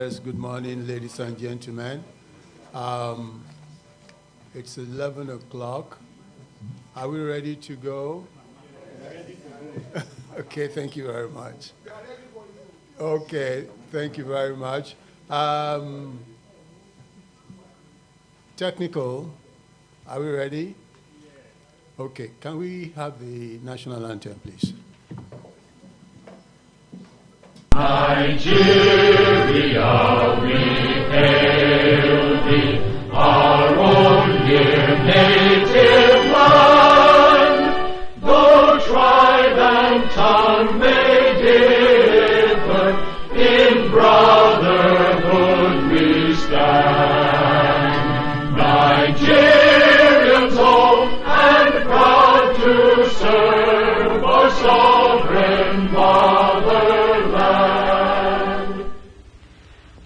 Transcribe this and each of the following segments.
Yes, good morning, ladies and gentlemen. It's 11 o'clock. Are we ready to go? Okay, thank you very much. Okay, thank you very much. Technical, are we ready? Okay, can we have the national anthem, please? Nigeria, we hail thee, our own dear native land. Though tribe and tongue may differ, in brotherhood we stand. Nigerians old and proud to serve our sovereign motherland.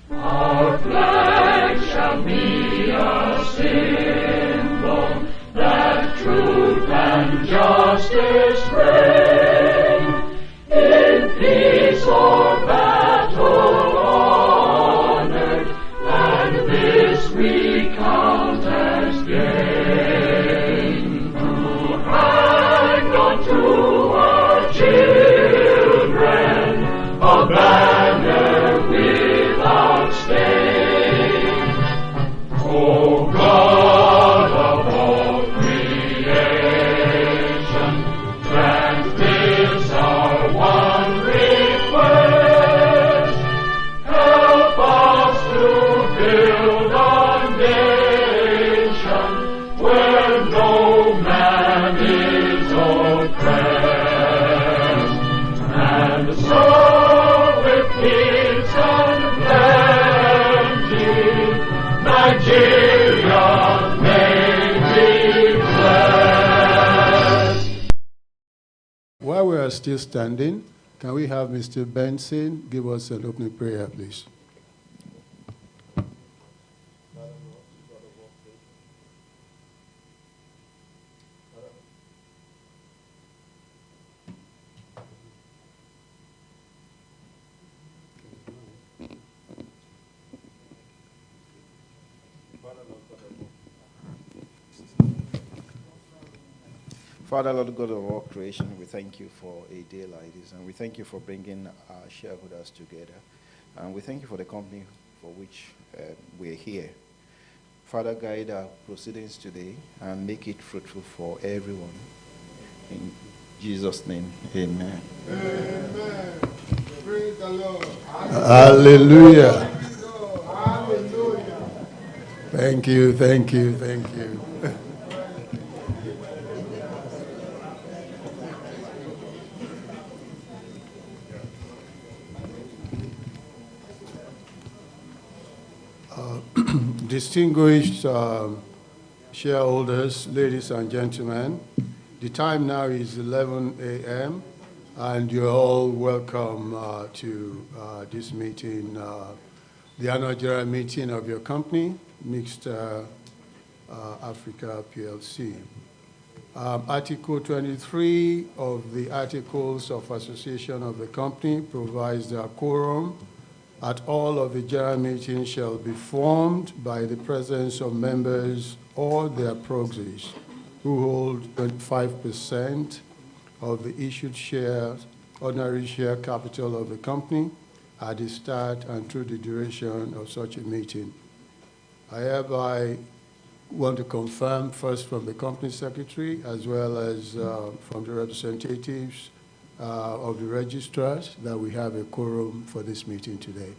Our flag shall be a symbol that truth and justice reign. In peace or battle honored, and this we count as gain. To hang on to our children a banner without stain. O God of all creation, grant this our one request. Help us to build a nation where no man is oppressed. And so with peace and plenty, Nigeria may be blessed. While we are still standing, can we have Mr. Benson give us an opening prayer, please? Father, Lord God of all creation, we thank you for a day like this, and we thank you for bringing our shareholders together, and we thank you for the company for which we're here. Father, guide our proceedings today and make it fruitful for everyone. In Jesus' name, amen. Amen. Praise the Lord. Hallelujah. Hallelujah. Thank you, thank you, thank you. Distinguished shareholders, ladies and gentlemen, the time now is 11 a.m. and you're all welcome to this meeting, the annual general meeting of your company, Mixta Africa PLC. Article 23 of the Articles of Association of the company provides that quorum at all of the general meetings shall be formed by the presence of members or their proxies who hold 25% of the issued shares, ordinary share capital of the company at the start and through the duration of such a meeting. I hereby want to confirm first from the company secretary as well as from the representatives of the registrars that we have a quorum for this meeting today.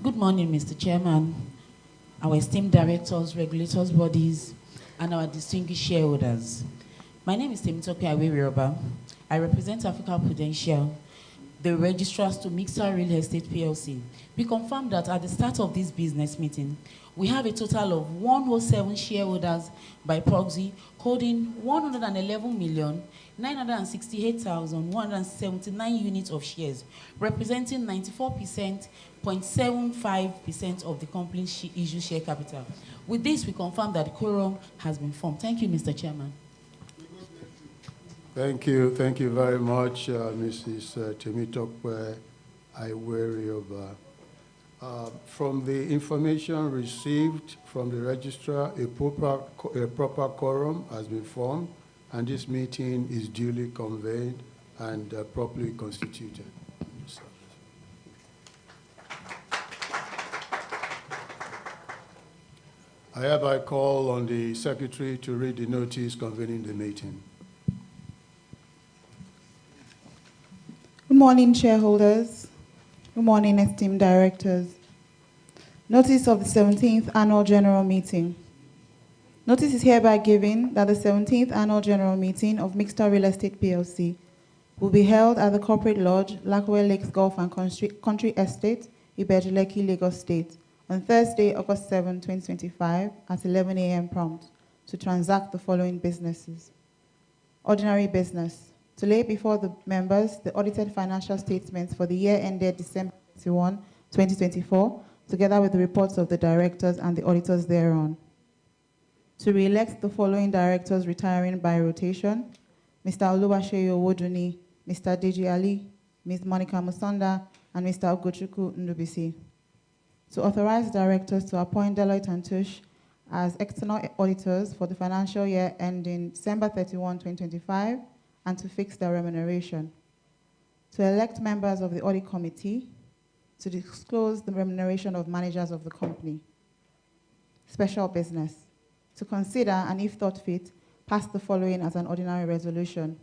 Good morning, Mr. Chairman, our esteemed directors, regulators, bodies, and our distinguished shareholders. My name is Temitope Awewiroba. I represent Africa Prudential, the registrars to Mixta Real Estate PLC. We confirm that at the start of this business meeting, we have a total of 107 shareholders by proxy holding 111,968,179 units of shares, representing 94.75% of the company's issued share capital. With this, we confirm that the quorum has been formed. Thank you, Mr. Chairman. Thank you very much, Mrs. Temitope Iwerioba. From the information received from the registrar, a proper quorum has been formed, and this meeting is duly convened and properly constituted. I hereby call on the secretary to read the notice convening the meeting. Good morning, shareholders. Good morning, esteemed directors. Notice of the 17th Annual General Meeting. Notice is hereby given that the 17th Annual General Meeting of Mixta Real Estate PLC will be held at the Corporate Lodge, Lakeway Lakes Golf and Country Estate, Ibejuleki, Lagos State, on Thursday, August 7, 2025, at 11 a.m. prompt, to transact the following businesses. Ordinary business. To lay before the members the audited financial statements for the year ended December 31, 2024, together with the reports of the directors and the auditors thereon. To re-elect the following directors retiring by rotation: Mr. Oluwaseyi Owoduni, Mr. Deji Ali, Ms. Monica Musonda, and Mr. Ugochukwu Ndubisi. To authorize directors to appoint Deloitte & Touche as external auditors for the financial year ending December 31, 2025, and to fix their remuneration. To elect members of the audit committee, to disclose the remuneration of managers of the company. Special business. To consider, and if thought fit, pass the following as an ordinary resolution: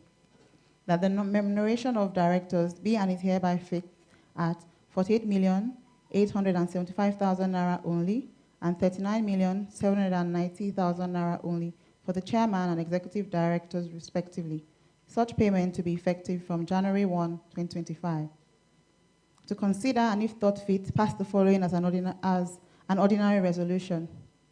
that the remuneration of directors be and is hereby fixed at 48,875,000 naira only and 39,790,000 naira only for the chairman and executive directors respectively. Such payment to be effective from January 1, 2025. To consider, and if thought fit, pass the following as an ordinary resolution: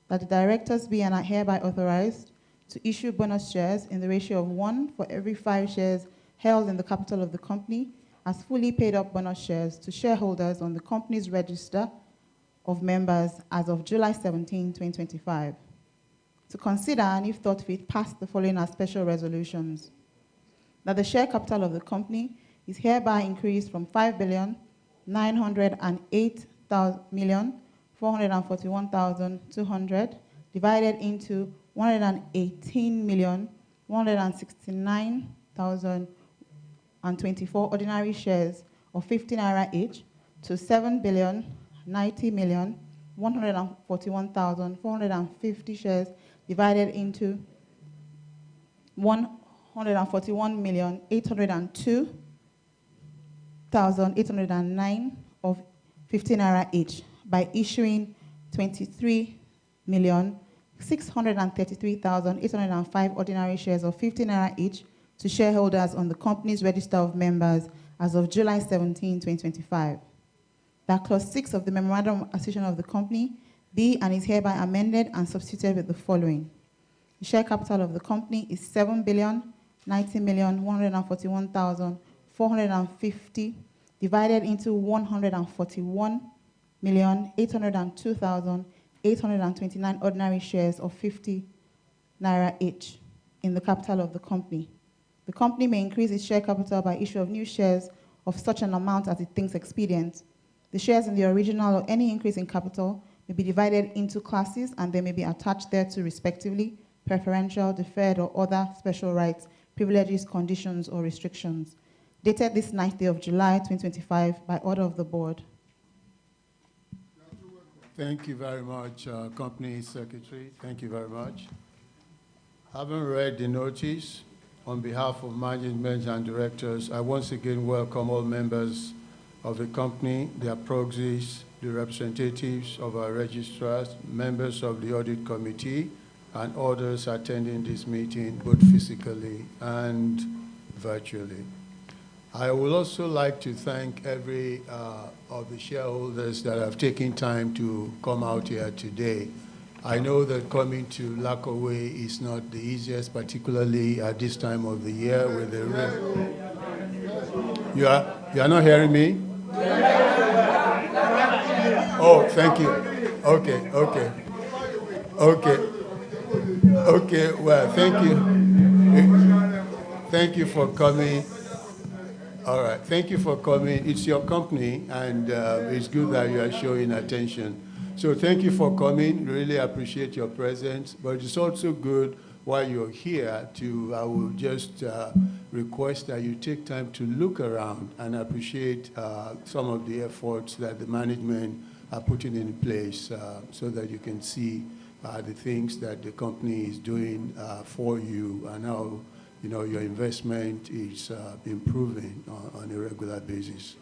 that the directors be and are hereby authorized to issue bonus shares in the ratio of 1 for every 5 shares held in the capital of the company as fully paid up bonus shares to shareholders on the company's register of members as of July 17, 2025. To consider, and if thought fit, pass the following as special resolutions: that the share capital of the company is hereby increased from 5,908,441,200 divided into 118,169,024 ordinary shares of 50 naira each to 7,090,141,450 shares divided into 141,802,809 of 15 naira each by issuing 23,633,805 ordinary shares of 50 naira each to shareholders on the company's register of members as of July 17, 2025. That clause 6 of the memorandum of association of the company be and is hereby amended and substituted with the following: the share capital of the company is 7,090,141,450 divided into 141,802,829 ordinary shares of 50 naira each in the capital of the company. The company may increase its share capital by issue of new shares of such an amount as it thinks expedient. The shares in the original or any increase in capital may be divided into classes and they may be attached thereto respectively: preferential, deferred, or other special rights, privileges, conditions, or restrictions. Dated this 9th day of July, 2025, by order of the board. Thank you very much, Company Secretary. Thank you very much. Having read the notice, on behalf of management and directors, I once again welcome all members of the company, their proxies, the representatives of our registrars, members of the audit committee, and others attending this meeting, both physically and virtually. I would also like to thank every of the shareholders that have taken time to come out here today. I know that coming to Lakeway is not the easiest, particularly at this time of the year with the rain. You are not hearing me? Oh, thank you. Okay. Okay, well, thank you. Thank you for coming. All right, thank you for coming. It's your company, and it's good that you are showing attention. So thank you for coming. Really appreciate your presence. But it's also good while you're here I will just request that you take time to look around and appreciate some of the efforts that the management are putting in place so that you can see the things that the company is doing for you and how your investment is improving on a regular basis.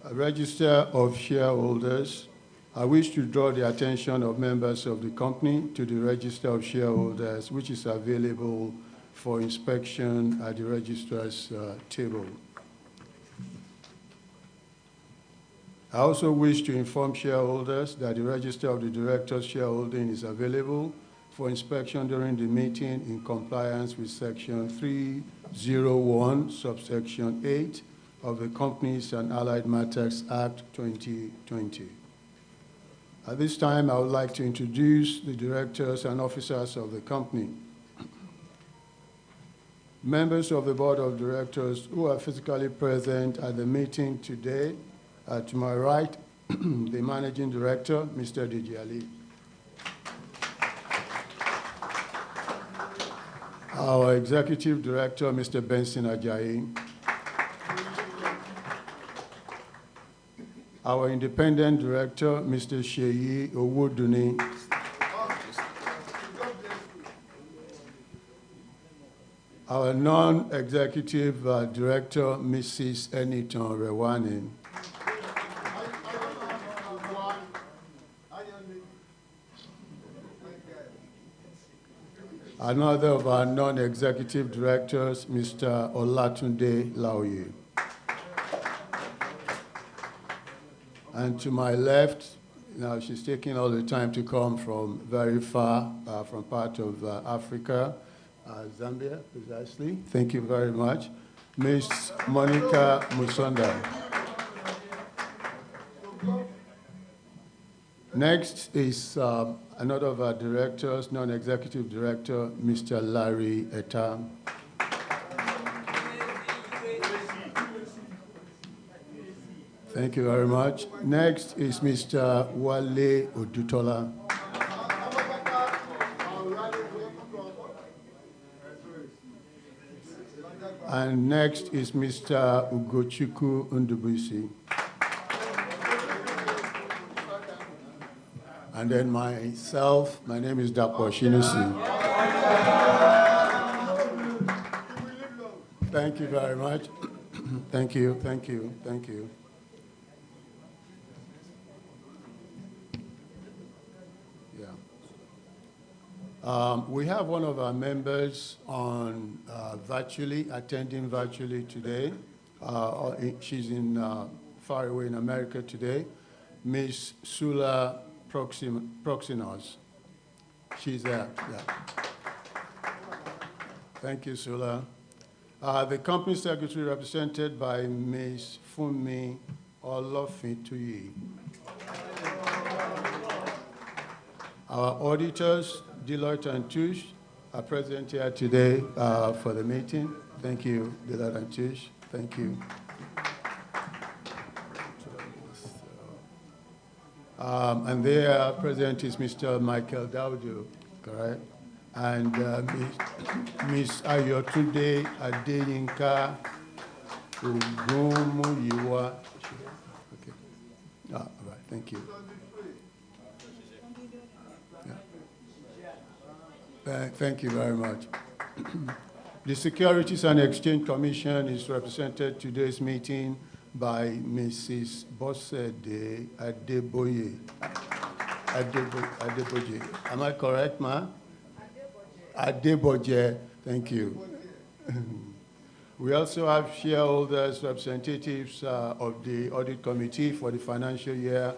A register of shareholders. I wish to draw the attention of members of the company to the register of shareholders, which is available for inspection at the registrar's table. I also wish to inform shareholders that the register of the directors' shareholding is available for inspection during the meeting in compliance with Section 301, subsection 8 of the Companies and Allied Matters Act 2020. At this time, I would like to introduce the directors and officers of the company. Members of the board of directors who are physically present at the meeting today. To my right, the managing director, Mr. Deji Ali. Our executive director, Mr. Benson Ajayi. Our independent director, Mr. Sheyi Owoduni. Our non-executive director, Mrs. Eniton Rewani. Another of our non-executive directors, Mr. Olatunde Laoye. And to my left, now she's taking all the time to come from very far, from part of Africa, Zambia, precisely. Thank you very much. Ms. Monica Musonda. Next is another of our directors, non-executive director, Mr. Larry Eta. Thank you very much. Next is Mr. Wale Odutola. And next is Mr. Ugochukwu Ndubuisi. And then myself, my name is Dapo Shinusi. Thank you very much. Thank you, thank you, thank you. We have one of our members on attending virtually today. She's far away in America today, Miss Sula Proxinos. She's there. Yeah. Thank you, Sula. The company secretary represented by Ms. Funmi Olofituyi. Our auditors, Deloitte and Touche, are present here today for the meeting. Thank you, Deloitte and Touche. Thank you. And there present is Mr. Michael Daudu, correct? And Ms. Ayotunde Adeyinka Ugomuyiwa. Okay. All right, thank you. Thank you very much. The Securities and Exchange Commission is represented today's meeting by Mrs. Bosede Adeboye. Adeboye. Am I correct, ma? Adeboye. Thank you. We also have shareholders, representatives of the Audit Committee for the financial year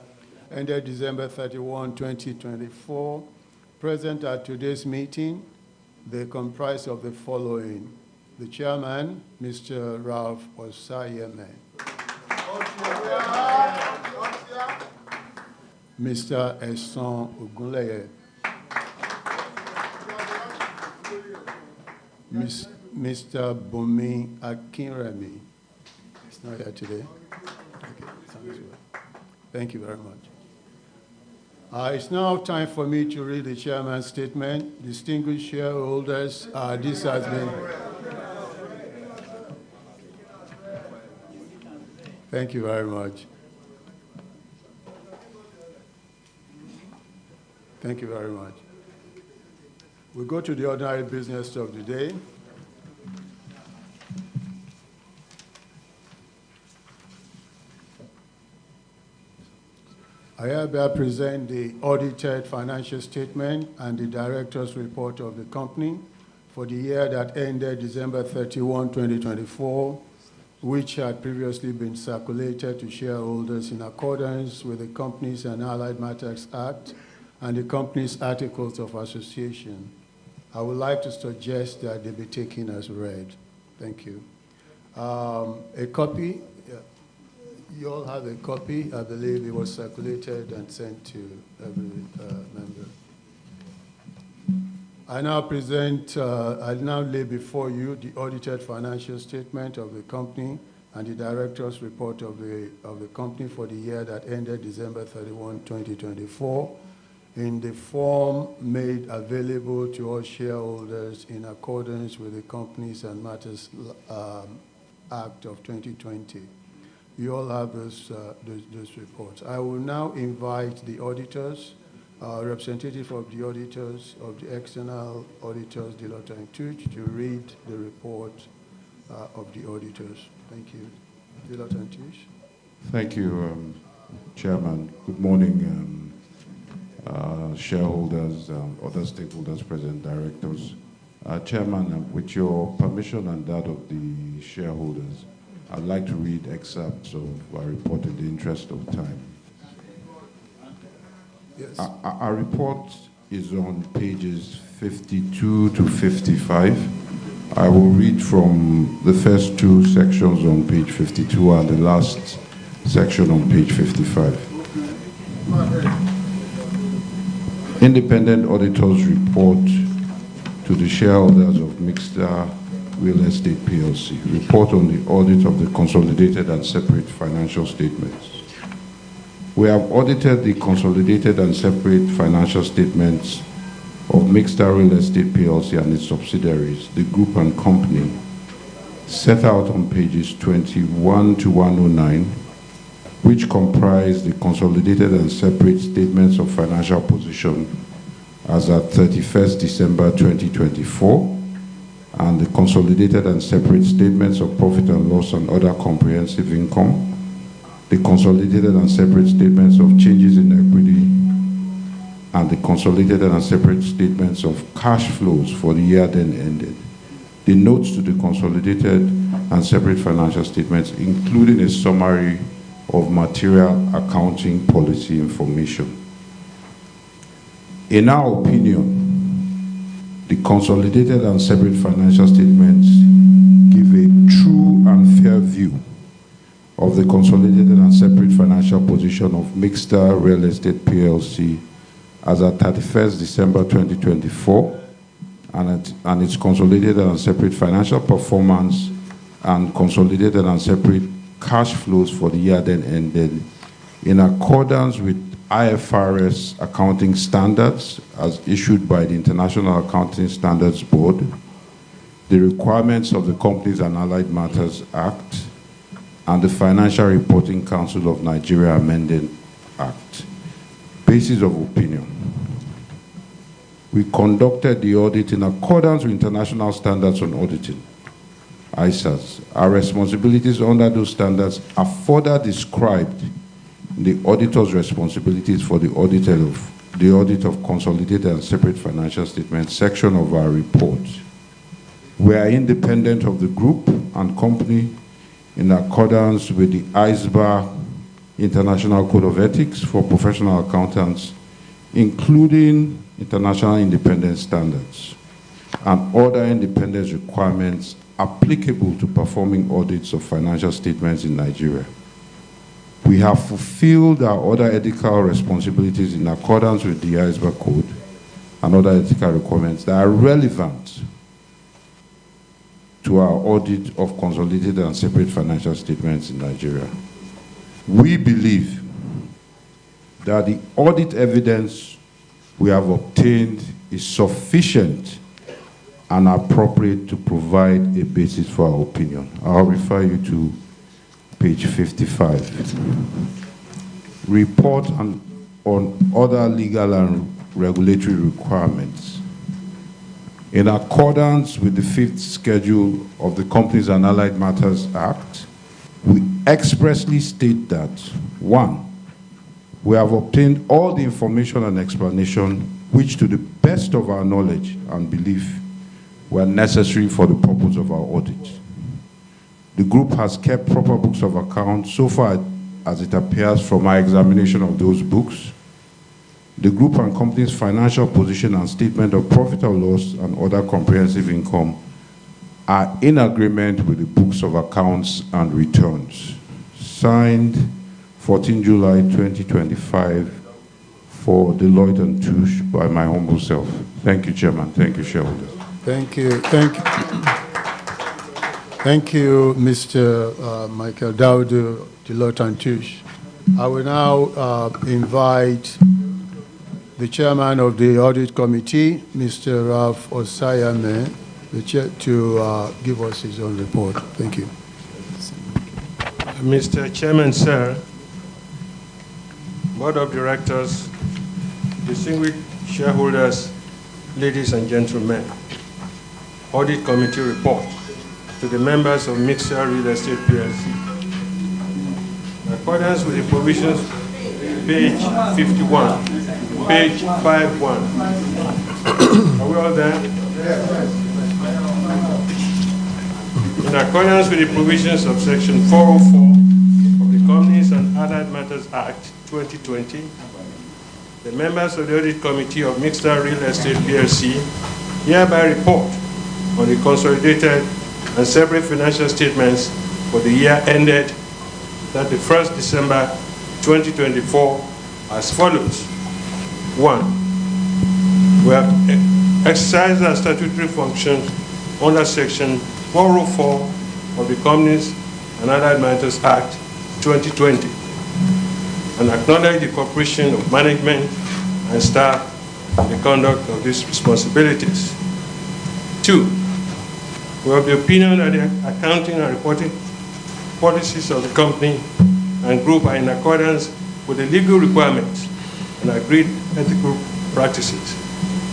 ended December 31, 2024. Present at today's meeting, they comprise of the following. The chairman, Mr. Ralph Osayeme. Mr. Esson Ogunleye. Mr. Bumi Akinremi. He's not here today. Okay, sounds well. Thank you very much. It's now time for me to read the chairman's statement. Distinguished shareholders, this has been... Thank you very much. Thank you very much. We go to the ordinary business of the day. I hereby present the audited financial statement and the director's report of the company for the year that ended December 31, 2024, which had previously been circulated to shareholders in accordance with the Companies and Allied Matters Act and the company's articles of association. I would like to suggest that they be taken as read. Thank you. A copy. You all have a copy. I believe it was circulated and sent to every member. I now lay before you the audited financial statement of the company and the director's report of the company for the year that ended December 31, 2024, in the form made available to all shareholders in accordance with the Companies and Matters Act of 2020. You all have those reports. I will now invite the auditors, representative of the auditors, of the external auditors, Deloitte & Touche, to read the report of the auditors. Thank you. Deloitte & Touche. Thank you, Chairman. Good morning, shareholders, other stakeholders present, directors. Chairman, with your permission and that of the shareholders, I'd like to read excerpts of our report in the interest of time. Yes. Our report is on pages 52 to 55. I will read from the first two sections on page 52 and the last section on page 55. Independent auditors report to the shareholders of Mixta Real Estate PLC. Report on the audit of the consolidated and separate financial statements. We have audited the consolidated and separate financial statements of Mixta Real Estate PLC and its subsidiaries, the group and company, set out on pages 21 to 109, which comprise the consolidated and separate statements of financial position as at 31st December 2024, and the consolidated and separate statements of profit and loss and other comprehensive income, the consolidated and separate statements of changes in equity, and the consolidated and separate statements of cash flows for the year then ended. The notes to the consolidated and separate financial statements, including a summary of material accounting policy information. In our opinion, the consolidated and separate financial statements give a true and fair view of the consolidated and separate financial position of Mixta Real Estate PLC as at 31st December 2024, and its consolidated and separate financial performance and consolidated and separate cash flows for the year then ended in accordance with IFRS accounting standards as issued by the International Accounting Standards Board, the requirements of the Companies and Allied Matters Act, and the Financial Reporting Council of Nigeria Amended Act. Basis of opinion. We conducted the audit in accordance with international standards on auditing, ISAs. Our responsibilities under those standards are further described in the auditor's responsibilities for the audit of consolidated and separate financial statements section of our report. We are independent of the group and company in accordance with the ISBA International Code of Ethics for Professional Accountants, including international independence standards and other independence requirements applicable to performing audits of financial statements in Nigeria. We have fulfilled our other ethical responsibilities in accordance with the ISBA Code and other ethical requirements that are relevant to our audit of consolidated and separate financial statements in Nigeria. We believe that the audit evidence we have obtained is sufficient and appropriate to provide a basis for our opinion. I'll refer you to page 55. Report on other legal and regulatory requirements. In accordance with the 5th schedule of the Companies and Allied Matters Act, we expressly state that, 1, we have obtained all the information and explanation which, to the best of our knowledge and belief, were necessary for the purpose of our audit. The group has kept proper books of account so far as it appears from our examination of those books. The group and company's financial position and statement of profit or loss and other comprehensive income are in agreement with the books of accounts and returns. Signed 14 July 2025 for Deloitte and Touche by my humble self. Thank you, Chairman. Thank you, shareholders. Thank you. Thank you, Mr. Michael Daudu, Deloitte and Touche. I will now invite the chairman of the audit committee, Mr. Ralph Osayame, the chair, to give us his own report. Thank you. Mr. Chairman, sir, Board of Directors, distinguished shareholders, ladies and gentlemen, Audit Committee report to the members of Mixta Real Estate PLC. In accordance with the provisions, page 51, page 51. Are we all there? In accordance with the provisions of Section 404 of the Companies and Allied Matters Act 2020, the members of the Audit Committee of Mixta Real Estate PLC hereby report on the consolidated and separate financial statements for the year ended 31st December 2024 as follows. 1. We have exercised our statutory functions under Section 404 of the Companies and Allied Matters Act 2020 and acknowledge the cooperation of management and staff in the conduct of these responsibilities. 2. We have the opinion that the accounting and reporting policies of the company and group are in accordance with the legal requirements and agreed ethical practices,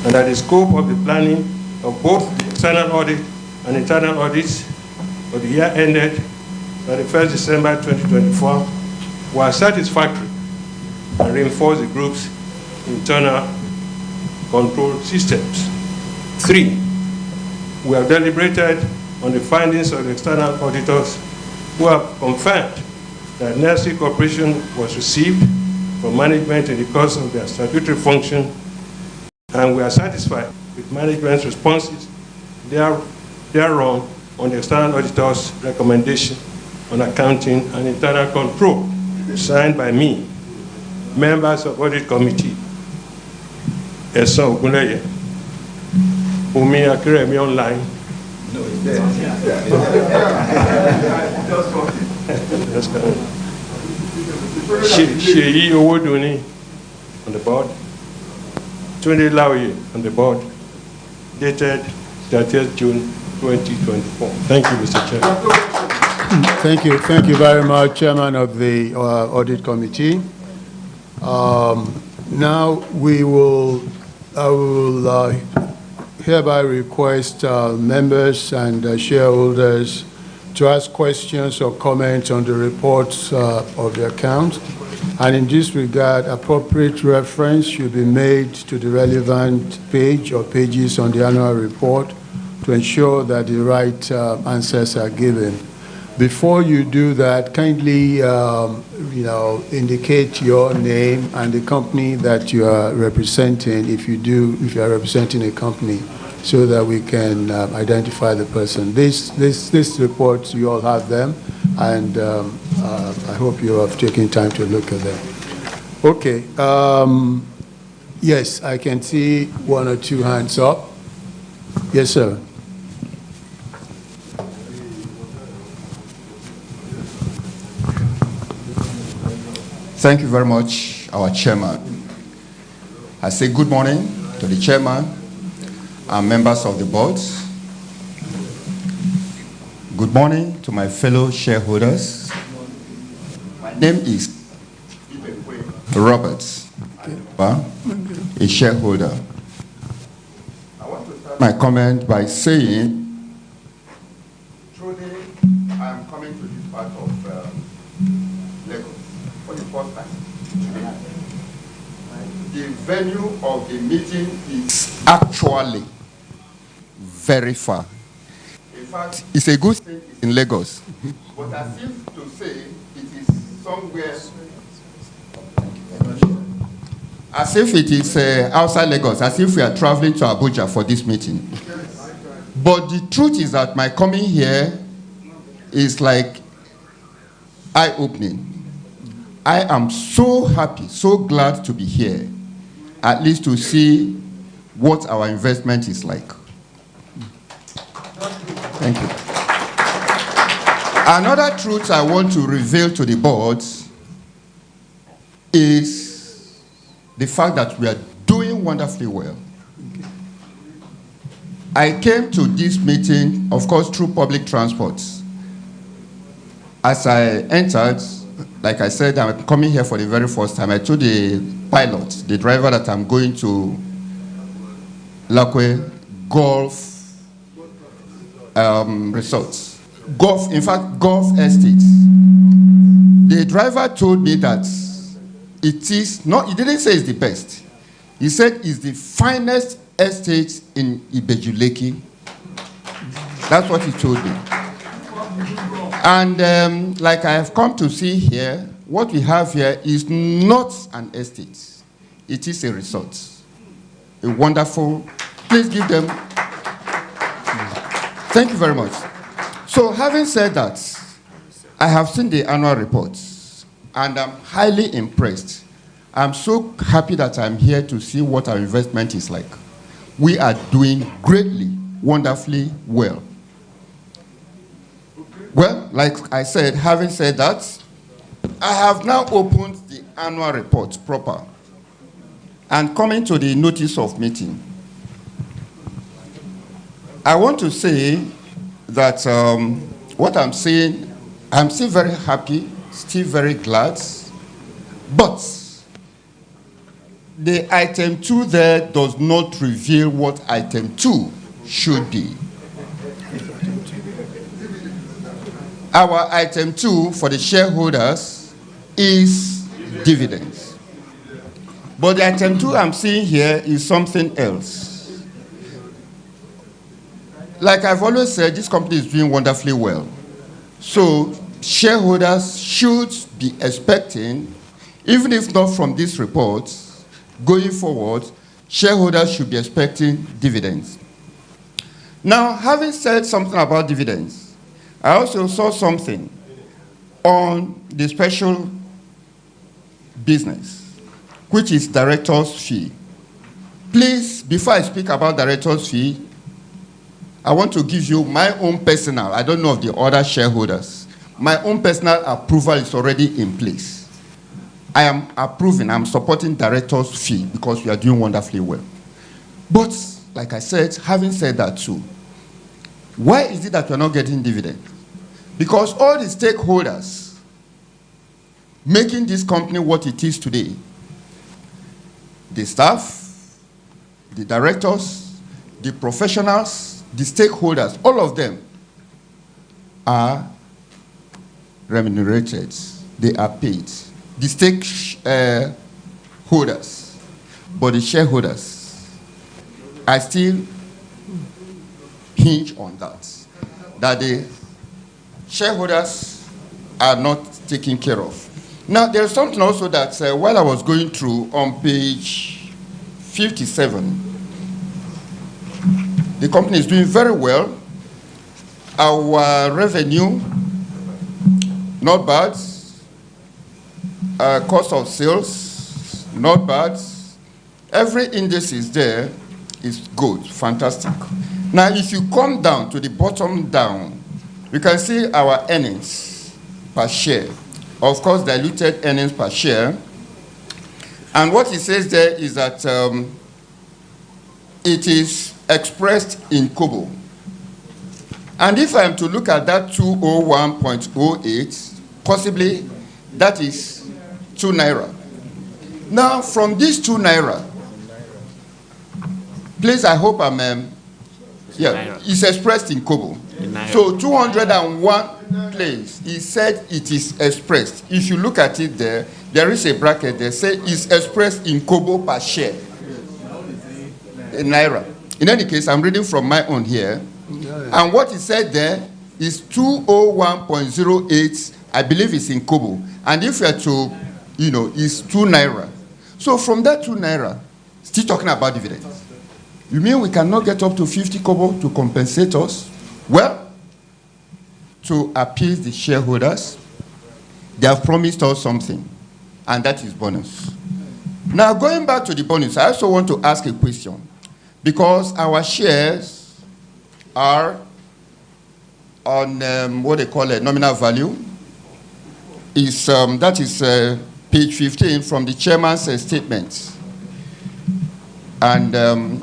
and that the scope of the planning of both the external audit and internal audits for the year ended 31st December 2024 were satisfactory and reinforce the group's internal control systems. 3. We have deliberated on the findings of the external auditors who have confirmed that necessary cooperation was received from management in the course of their statutory function, and we are satisfied with management's responses thereon on the external auditor's recommendation on accounting and internal control, signed by me, members of Audit Committee, Esa Ogunleye, Umi Akiremi online. No, it's there. Sheyi Owoduni on the board, Tunde Laoye on the board, dated 30th June 2024. Thank you, Mr. Chair. Thank you very much, Chairman of the Audit Committee. Now I will hereby request members and shareholders to ask questions or comments on the reports of the account. And in this regard, appropriate reference should be made to the relevant page or pages on the annual report to ensure that the right answers are given. Before you do that, kindly indicate your name and the company that you are representing, if you are representing a company, so that we can identify the person. These reports, you all have them. and I hope you have taken time to look at them. Okay. Yes, I can see one or two hands up. Yes, sir. Thank you very much, our chairman. I say good morning to the chairman and members of the board. Good morning to my fellow shareholders. My name is Robert, a shareholder. I want to start my comment by saying, truly, I am coming to this part of Lagos for the first time. The venue of the meeting is actually very far. In fact, it's a good thing it's in Lagos. But as if to say it is somewhere, as if it is outside Lagos, as if we are traveling to Abuja for this meeting. But the truth is that my coming here is like eye-opening. I am so happy, so glad to be here, at least to see what our investment is like. Thank you. Another truth I want to reveal to the board is the fact that we are doing wonderfully well. I came to this meeting, of course, through public transport. As I entered, like I said, I'm coming here for the very first time. I told the pilot, the driver, that I'm going to Lakwe Golf Resorts. Golf, in fact, golf estates. The driver told me that it is not, he didn't say it's the best. He said it's the finest estate in Ibejuleki. That's what he told me. And like I have come to see here, what we have here is not an estate. It is a resort. A wonderful, please give them. Thank you very much. So having said that, I have seen the annual reports and I'm highly impressed. I'm so happy that I'm here to see what our investment is like. We are doing greatly, wonderfully well. Well, like I said, having said that, I have now opened the annual report proper and coming to the notice of meeting. I want to say that what I'm saying, I'm still very happy, still very glad, but the item 2 there does not reveal what item 2 should be. Our item 2 for the shareholders is dividends. But the item 2 I'm seeing here is something else. Like I've always said, this company is doing wonderfully well. So shareholders should be expecting, even if not from this report, going forward, shareholders should be expecting dividends. Now, having said something about dividends, I also saw something on the special business, which is director's fee. Please, before I speak about director's fee, I want to give you my own personal, I don't know of the other shareholders, my own personal approval is already in place. I am approving, I'm supporting director's fee because we are doing wonderfully well. But, like I said, having said that too, why is it that we are not getting dividends? Because all the stakeholders making this company what it is today, the staff, the directors, the professionals, the stakeholders, all of them are remunerated. They are paid. The stakeholders, but the shareholders, I still hinge on that the shareholders are not taken care of. Now, there's something also that while I was going through on page 57, the company is doing very well. Our revenue not bad. Cost of sales, not bad. Every index is there, is good, fantastic. Now, if you come down to the bottom down, you can see our earnings per share. Of course, diluted earnings per share. And what it says there is that it is expressed in kobo. And if I am to look at that 201.08, possibly that is 2 naira. Now, from this 2 naira, please, I hope I'm, it's expressed in kobo. So 201 place, he said it is expressed. If you look at it there, there is a bracket there, say it's expressed in kobo per share. In naira. In any case, I'm reading from my own here. And what he said there is 201.08, I believe it's in kobo. And if you're to, it's 2 naira. So from that 2 naira, still talking about dividends. You mean we cannot get up to 50 kobo to compensate us? Well, to appease the shareholders, they have promised us something, and that is bonus. Now, going back to the bonus, I also want to ask a question, because our shares are on what they call a nominal value. That is page 15 from the chairman's statement. And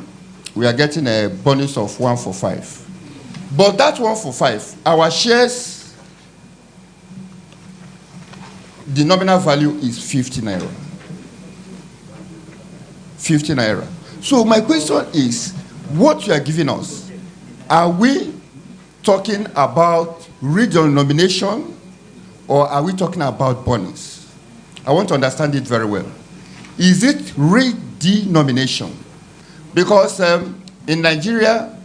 we are getting a bonus of 1 for 5. But that 1 for 5, our shares, the nominal value is 50 naira. 50 naira. So my question is, what you are giving us, are we talking about redenomination or are we talking about bonus? I want to understand it very well. Is it redenomination? Because in Nigeria,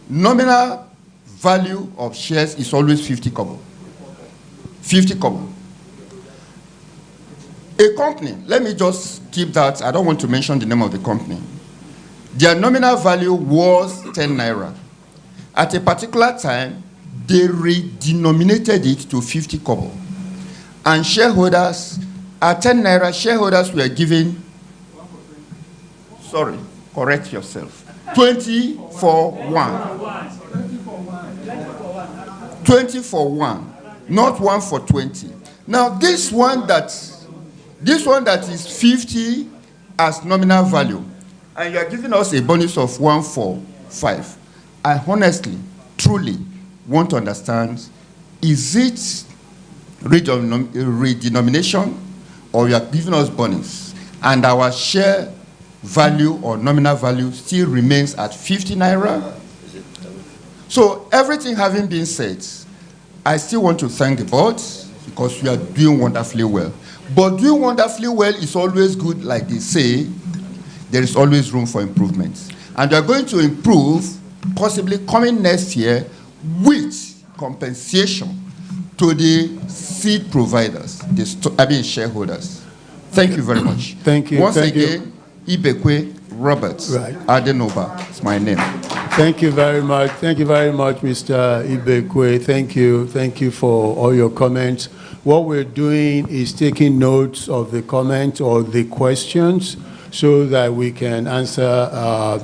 nominal value of shares is always 50 kobo. 50 kobo. A company, let me just keep that, I don't want to mention the name of the company. Their nominal value was 10 naira. At a particular time, they redenominated it to 50 kobo. And shareholders, at 10 naira, shareholders were given, sorry, correct yourself, 20 for 1. 20 for 1, not 1 for 20. Now, this one that is 50 as nominal value, and you are giving us a bonus of 1 for 5. I honestly, truly want to understand, is it redenomination or you are giving us bonus and our share value or nominal value still remains at 50 naira? So everything having been said, I still want to thank the board because we are doing wonderfully well. But doing wonderfully well is always good, like they say. There is always room for improvement. And we are going to improve, possibly coming next year, with compensation to the seed providers, shareholders. Thank you very much. Thank you. Once Thank again, Ibekwe Roberts, right. Adenoba is my name. Thank you very much. Thank you very much, Mr. Ibekwe. Thank you. Thank you for all your comments. What we're doing is taking notes of the comments or the questions so that we can answer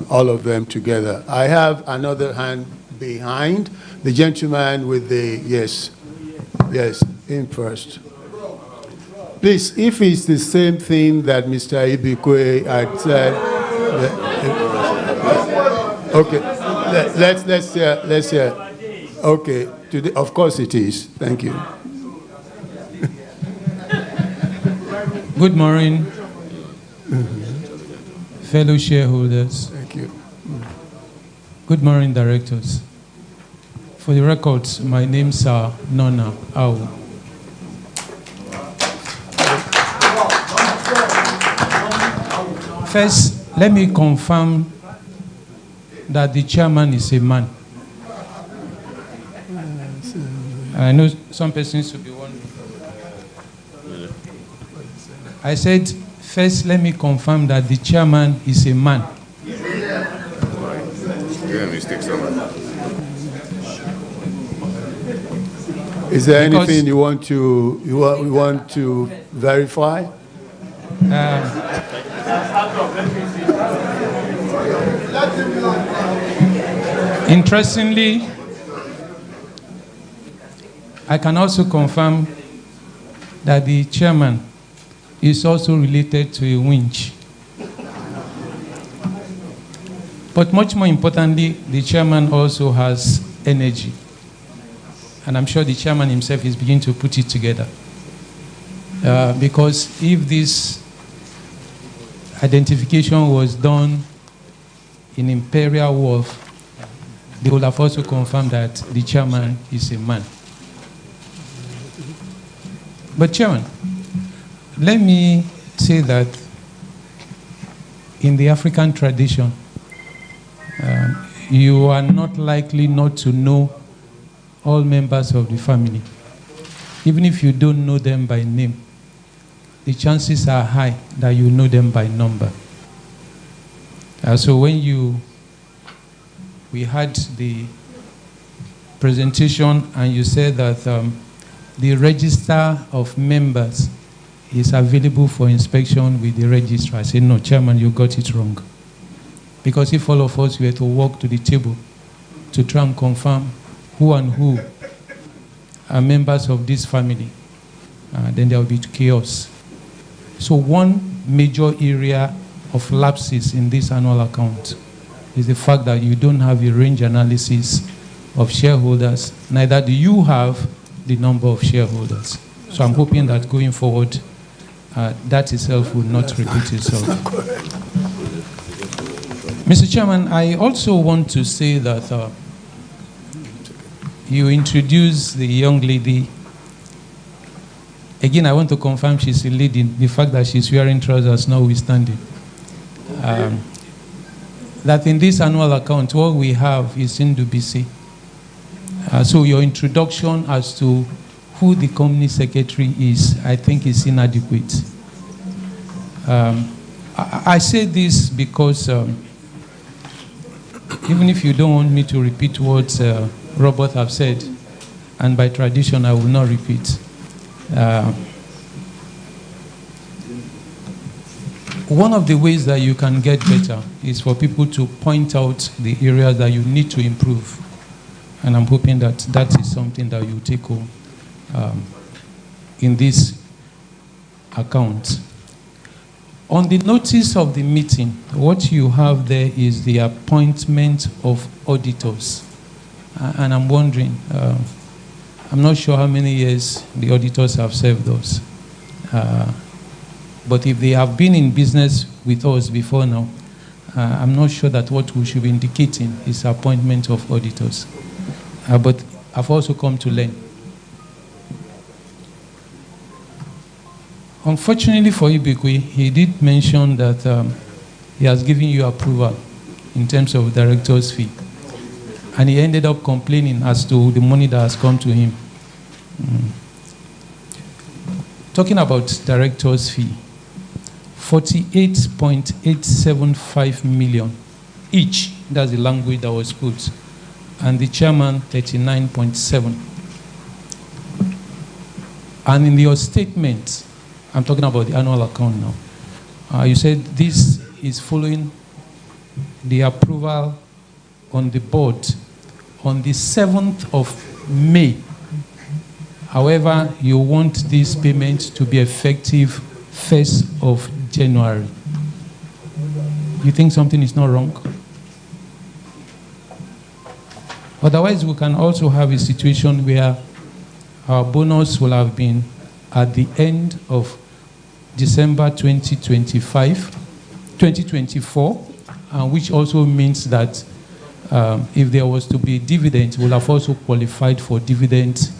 all of them together. I have another hand behind. The gentleman with the, yes, in first. Please, if it's the same thing that Mr. Ibekwe had said, okay, let's hear. Okay, today, of course it is. Thank you. Good morning, fellow shareholders. Thank you. Good morning, directors. For the records, my name's Nona Au. First, let me confirm that the chairman is a man. I know some persons will be wondering. I said, first, let me confirm that the chairman is a man. Is there Because- anything you want to verify? Interestingly, I can also confirm that the chairman is also related to a winch. But much more importantly, the chairman also has energy. And I'm sure the chairman himself is beginning to put it together. Because if this identification was done in Imperial Wharf, they would have also confirmed that the chairman is a man. But Chairman, let me say that in the African tradition, you are not likely not to know all members of the family. Even if you don't know them by name, the chances are high that you know them by number. So when we had the presentation and you said that the register of members is available for inspection with the registrar, I said, no, Chairman, you got it wrong. Because if all of us were to walk to the table to try and confirm who and who are members of this family, then there will be chaos. So one major area of lapses in this annual account is the fact that you don't have a range analysis of shareholders, neither do you have the number of shareholders. So I'm hoping that going forward, that itself will not repeat itself. Mr. Chairman, I also want to say that you introduced the young lady. Again, I want to confirm she's a lady. The fact that she's wearing trousers notwithstanding. That in this annual account, what we have is Indubisi. So your introduction as to who the company secretary is, I think is inadequate. I say this because even if you don't want me to repeat what Robert have said, and by tradition I will not repeat. One of the ways that you can get better is for people to point out the areas that you need to improve. And I'm hoping that that is something that you take home in this account. On the notice of the meeting, what you have there is the appointment of auditors. And I'm wondering, I'm not sure how many years the auditors have served us. But if they have been in business with us before now, I'm not sure that what we should be indicating is appointment of auditors. But I've also come to learn. Unfortunately for Ibekwe, he did mention that he has given you approval in terms of director's fee. And he ended up complaining as to the money that has come to him. Talking about director's fee, 48.875 million each. That's the language that was put. And the chairman, 39.7. And in your statement, I'm talking about the annual account now, you said this is following the approval on the board on the 7th of May. However, you want this payment to be effective 1st of January. You think something is not wrong? Otherwise, we can also have a situation where our bonus will have been at the end of December 2024, which also means that if there was to be dividend, we'll have also qualified for dividend.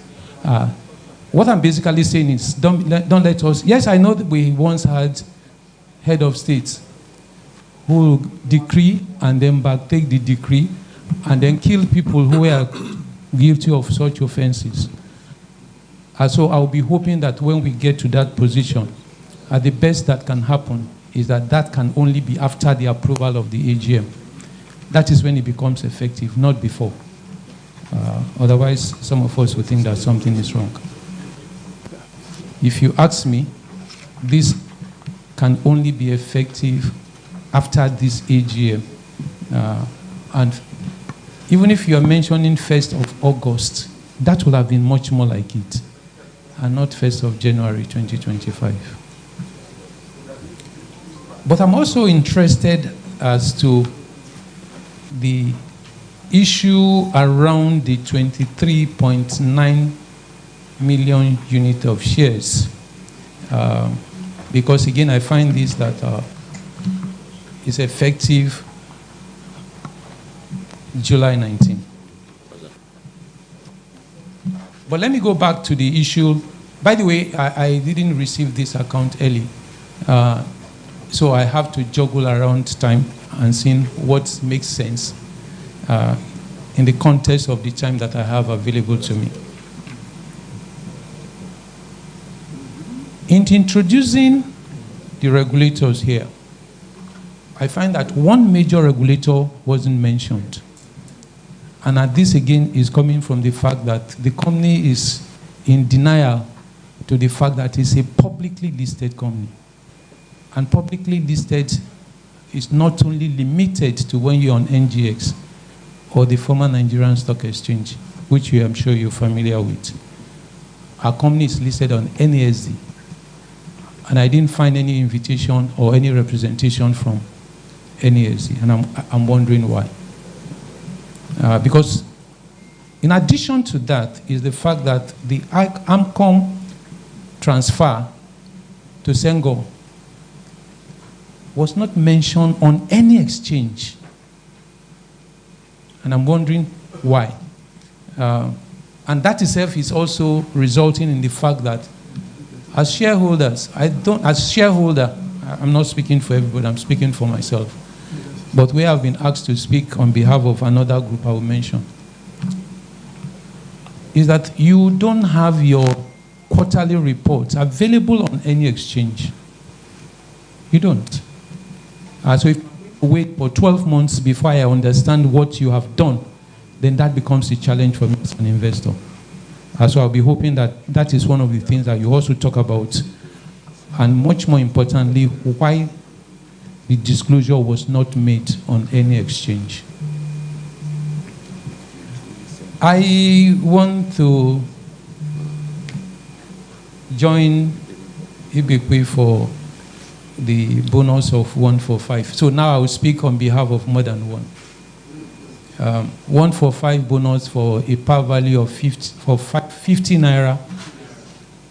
What I'm basically saying is, don't let us. Yes, I know that we once had head of states who will decree and then backtake the decree and then kill people who are guilty of such offenses. So I'll be hoping that when we get to that position, the best that can happen is that can only be after the approval of the AGM. That is when it becomes effective, not before. Otherwise, some of us will think that something is wrong. If you ask me, this can only be effective after this AGM. And even if you are mentioning 1st of August, that would have been much more like it, and not 1st of January 2025. But I'm also interested as to the issue around the 23.9 million unit of shares. Because again, I find this that is effective July 19. But let me go back to the issue. By the way, I didn't receive this account early. So I have to juggle around time and see what makes sense in the context of the time that I have available to me. In introducing the regulators here, I find that one major regulator wasn't mentioned. And this again is coming from the fact that the company is in denial to the fact that it's a publicly listed company. And publicly listed is not only limited to when you're on NGX or the former Nigerian Stock Exchange, which I'm sure you're familiar with. Our company is listed on NASD. And I didn't find any invitation or any representation from NASD. And I'm wondering why. Because in addition to that is the fact that the AMCOM transfer to Sengo was not mentioned on any exchange. And I'm wondering why. And that itself is also resulting in the fact that as shareholders, I'm not speaking for everybody, I'm speaking for myself. But we have been asked to speak on behalf of another group I will mention. Is that you don't have your quarterly reports available on any exchange. You don't. So if you wait for 12 months before I understand what you have done, then that becomes a challenge for me as an investor. So I'll be hoping that that is one of the things that you also talk about, and much more importantly, why the disclosure was not made on any exchange. I want to join Ibekwe for the bonus of 145. So now I will speak on behalf of more than one. 145 bonus for a par value of 50 naira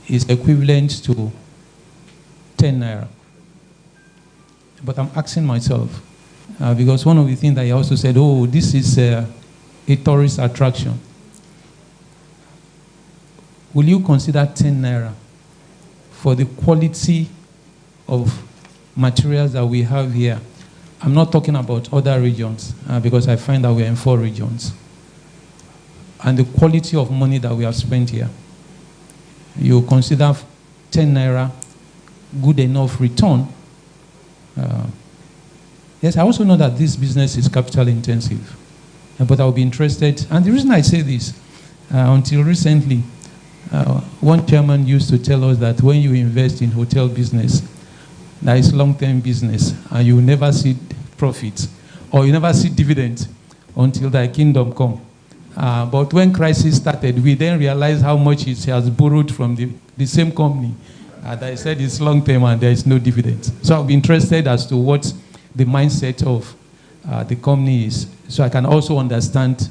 is equivalent to 10 naira. But I'm asking myself, because one of the things that I also said, oh, this is a tourist attraction. Will you consider 10 naira for the quality of materials that we have here? I'm not talking about other regions, because I find that we're in 4 regions. And the quality of money that we have spent here. You consider 10 naira good enough return. Yes, I also know that this business is capital intensive, but I'll be interested. And the reason I say this, until recently, one chairman used to tell us that when you invest in hotel business, that is long-term business, and you will never see profits, or you never see dividends until thy kingdom come. But when crisis started, we then realized how much it has borrowed from the same company. That said it's long-term and there is no dividends. So I'll be interested as to what the mindset of the company is, so I can also understand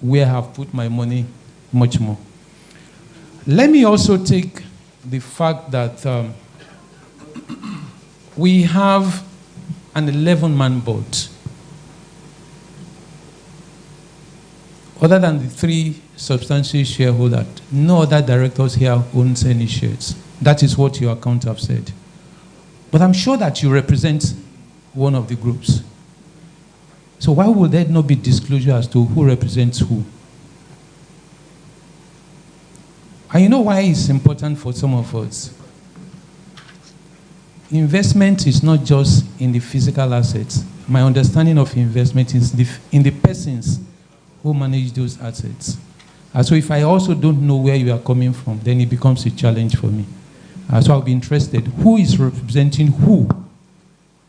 where I have put my money much more. Let me also take the fact that we have an 11-man board. Other than the 3 substantial shareholders, no other directors here owns any shares. That is what your account have said. But I'm sure that you represent one of the groups. So why would there not be disclosure as to who represents who? And you know why it's important for some of us? Investment is not just in the physical assets. My understanding of investment is in the persons who manage those assets. So if I also don't know where you are coming from, then it becomes a challenge for me. So I'll be interested. Who is representing who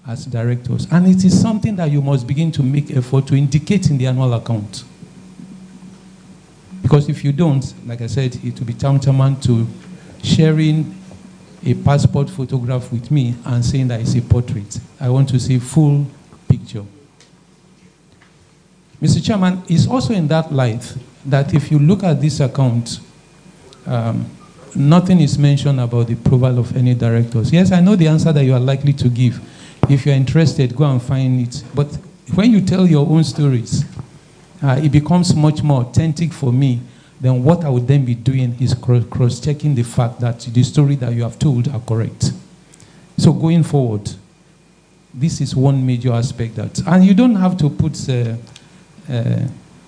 as directors? And it is something that you must begin to make effort to indicate in the annual account. Because if you don't, like I said, it will be tantamount to sharing a passport photograph with me and saying that it's a portrait. I want to see full picture. Mr. Chairman, it's also in that light that if you look at this account, nothing is mentioned about the approval of any directors. Yes, I know the answer that you are likely to give. If you're interested, go and find it. But when you tell your own stories, it becomes much more authentic for me. Then what I would then be doing is cross-checking the fact that the story that you have told are correct. So going forward, this is one major aspect that, and you don't have to put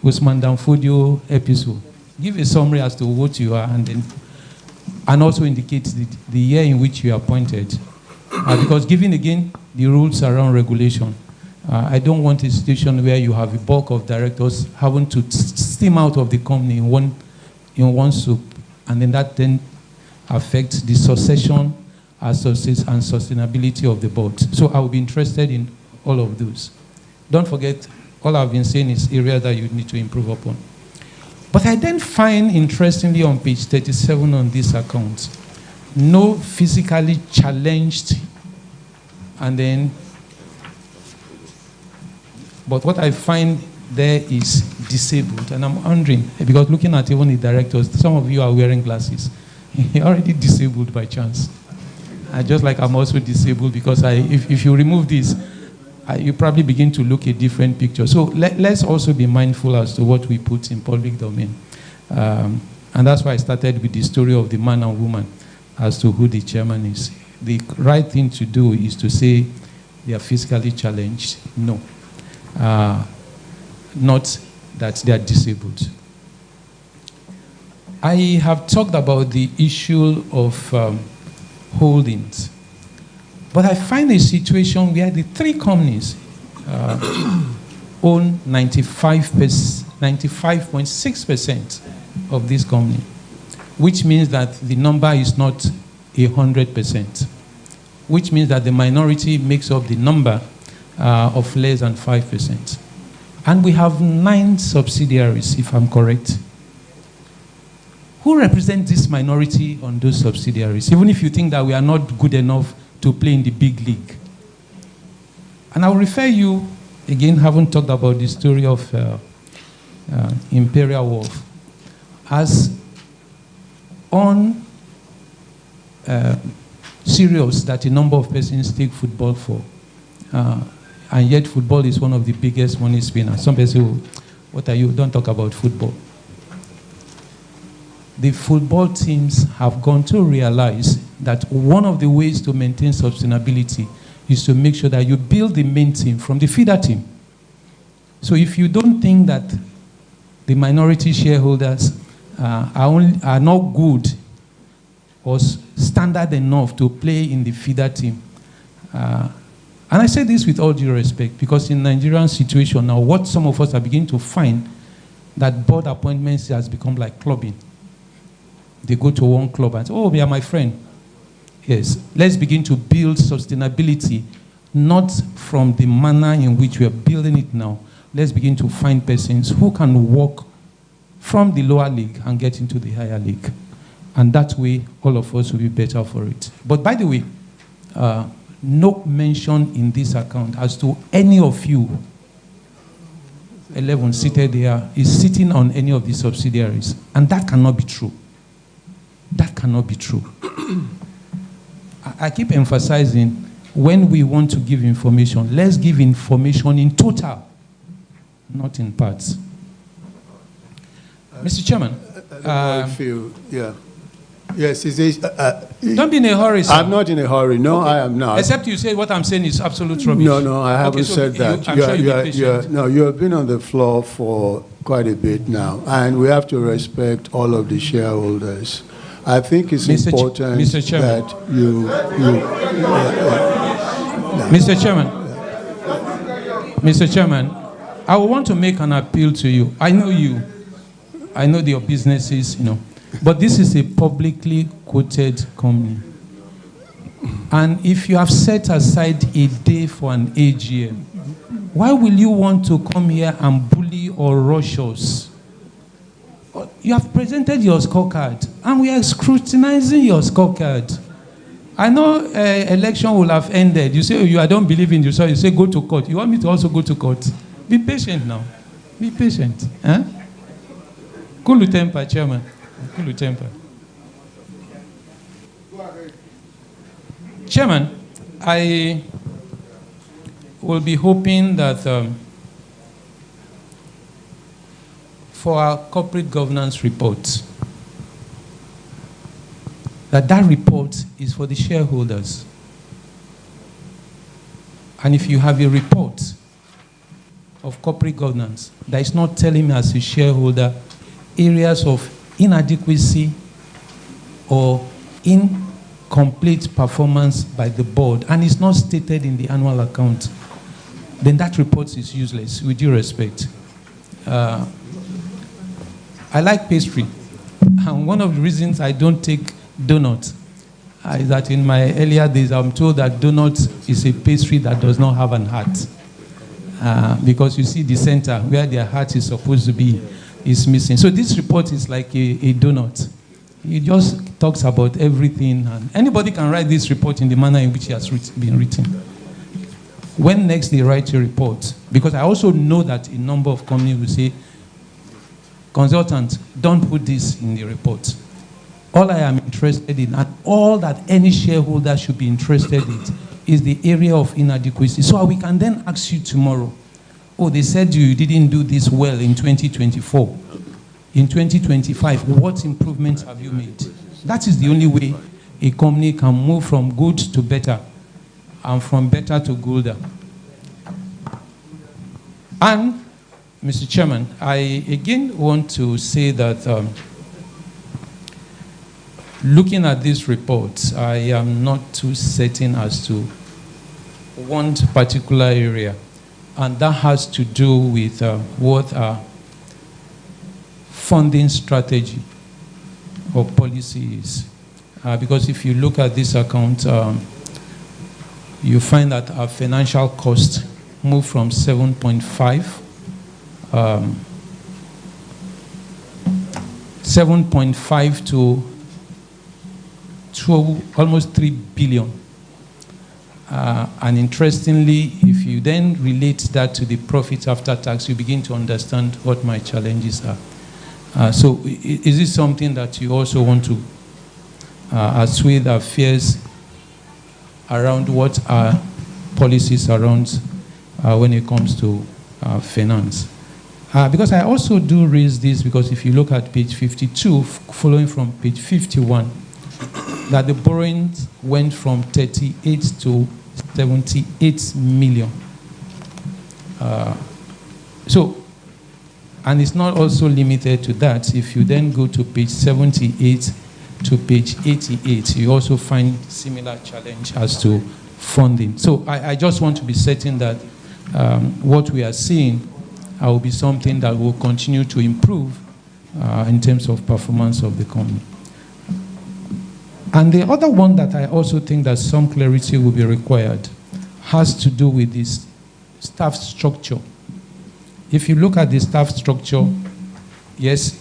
Usman Danfodio episode. Give a summary as to what you are, and also indicate the year in which you are appointed. Because given again the rules around regulation, I don't want a situation where you have a bulk of directors having to steam out of the company in one soup, and then that then affects the succession and sustainability of the board. So I will be interested in all of those. Don't forget, all I've been saying is areas that you need to improve upon. But I then find, interestingly, on page 37 on this account, no physically challenged, and then, but what I find there is disabled. And I'm wondering, because looking at even the directors, some of you are wearing glasses. You're already disabled by chance. Just like I'm also disabled, because if you remove this, you probably begin to look a different picture. So let's also be mindful as to what we put in public domain. And that's why I started with the story of the man and woman as to who the chairman is. The right thing to do is to say they are physically challenged. No. Not that they are disabled. I have talked about the issue of holdings. But I find a situation where the three companies own 95.6% of this company, which means that the number is not 100%, which means that the minority makes up the number of less than 5%. And we have 9 subsidiaries, if I'm correct. Who represents this minority on those subsidiaries, even if you think that we are not good enough to play in the big league? And I'll refer you, again, haven't talked about the story of Imperial Wolf, as on serious that a number of persons take football for. And yet football is one of the biggest money spinners. Some people say, what are you? Don't talk about football. The football teams have gone to realize that one of the ways to maintain sustainability is to make sure that you build the main team from the feeder team. So if you don't think that the minority shareholders are not good or standard enough to play in the feeder team, and I say this with all due respect, because in Nigerian situation now, what some of us are beginning to find, that board appointments has become like clubbing. They go to one club and say, oh, they are my friend. Yes, let's begin to build sustainability, not from the manner in which we are building it now. Let's begin to find persons who can walk from the lower league and get into the higher league. And that way, all of us will be better for it. But by the way, no mention in this account as to any of you, 11 seated there, is sitting on any of the subsidiaries. And that cannot be true. That cannot be true. I keep emphasizing, when we want to give information, let's give information in total, not in parts. Mr. Chairman. I feel, yeah. Yes, don't be in a hurry, sir. I'm not in a hurry. No, okay. I am not. Except you say what I'm saying is absolute rubbish. No, I haven't said that. I'm sure you'll be patient. No, you have been on the floor for quite a bit now, and we have to respect all of the shareholders. I think it's important Mr. Chairman. that you Mr. Chairman. Mr. Chairman, I want to make an appeal to you. I know you. I know your businesses, but this is a publicly quoted company. And if you have set aside a day for an AGM, why will you want to come here and bully or rush us? You have presented your scorecard, and we are scrutinizing your scorecard. I know election will have ended. You say, I don't believe in you, so you say, go to court. You want me to also go to court? Be patient now. Be patient. Huh? Cool temper, Chairman. Cool temper. Chairman, I will be hoping that for our corporate governance report, that report is for the shareholders. And if you have a report of corporate governance that is not telling me as a shareholder areas of inadequacy or incomplete performance by the board, and it's not stated in the annual account, then that report is useless, with due respect. I like pastry, and one of the reasons I don't take donut is that in my earlier days, I'm told that donut is a pastry that does not have an heart. Because you see the center where their heart is supposed to be is missing. So this report is like a donut. It just talks about everything. And anybody can write this report in the manner in which it has been written. When next they write a report, because I also know that a number of companies will say, consultant, don't put this in the report. All I am interested in, and all that any shareholder should be interested in, is the area of inadequacy. So we can then ask you tomorrow, they said you didn't do this well in 2024. In 2025, what improvements have you made? That is the only way a company can move from good to better, and from better to golder. And, Mr. Chairman, I again want to say that looking at this report, I am not too certain as to one particular area, and that has to do with what our funding strategy or policy is. Because if you look at this account, you find that our financial cost moved from 7.5 to almost 3 billion. And interestingly, if you then relate that to the profit after tax, you begin to understand what my challenges are. So is this something that you also want to assuage our fears around what our policies around when it comes to finance? Because I also do raise this, because if you look at page 52, following from page 51, that the borrowings went from 38 to 78 million. And it's not also limited to that. If you then go to page 78 to page 88, you also find similar challenge as to funding. So I just want to be certain that what we are seeing will be something that will continue to improve in terms of performance of the company. And the other one that I also think that some clarity will be required has to do with this staff structure. If you look at the staff structure, yes,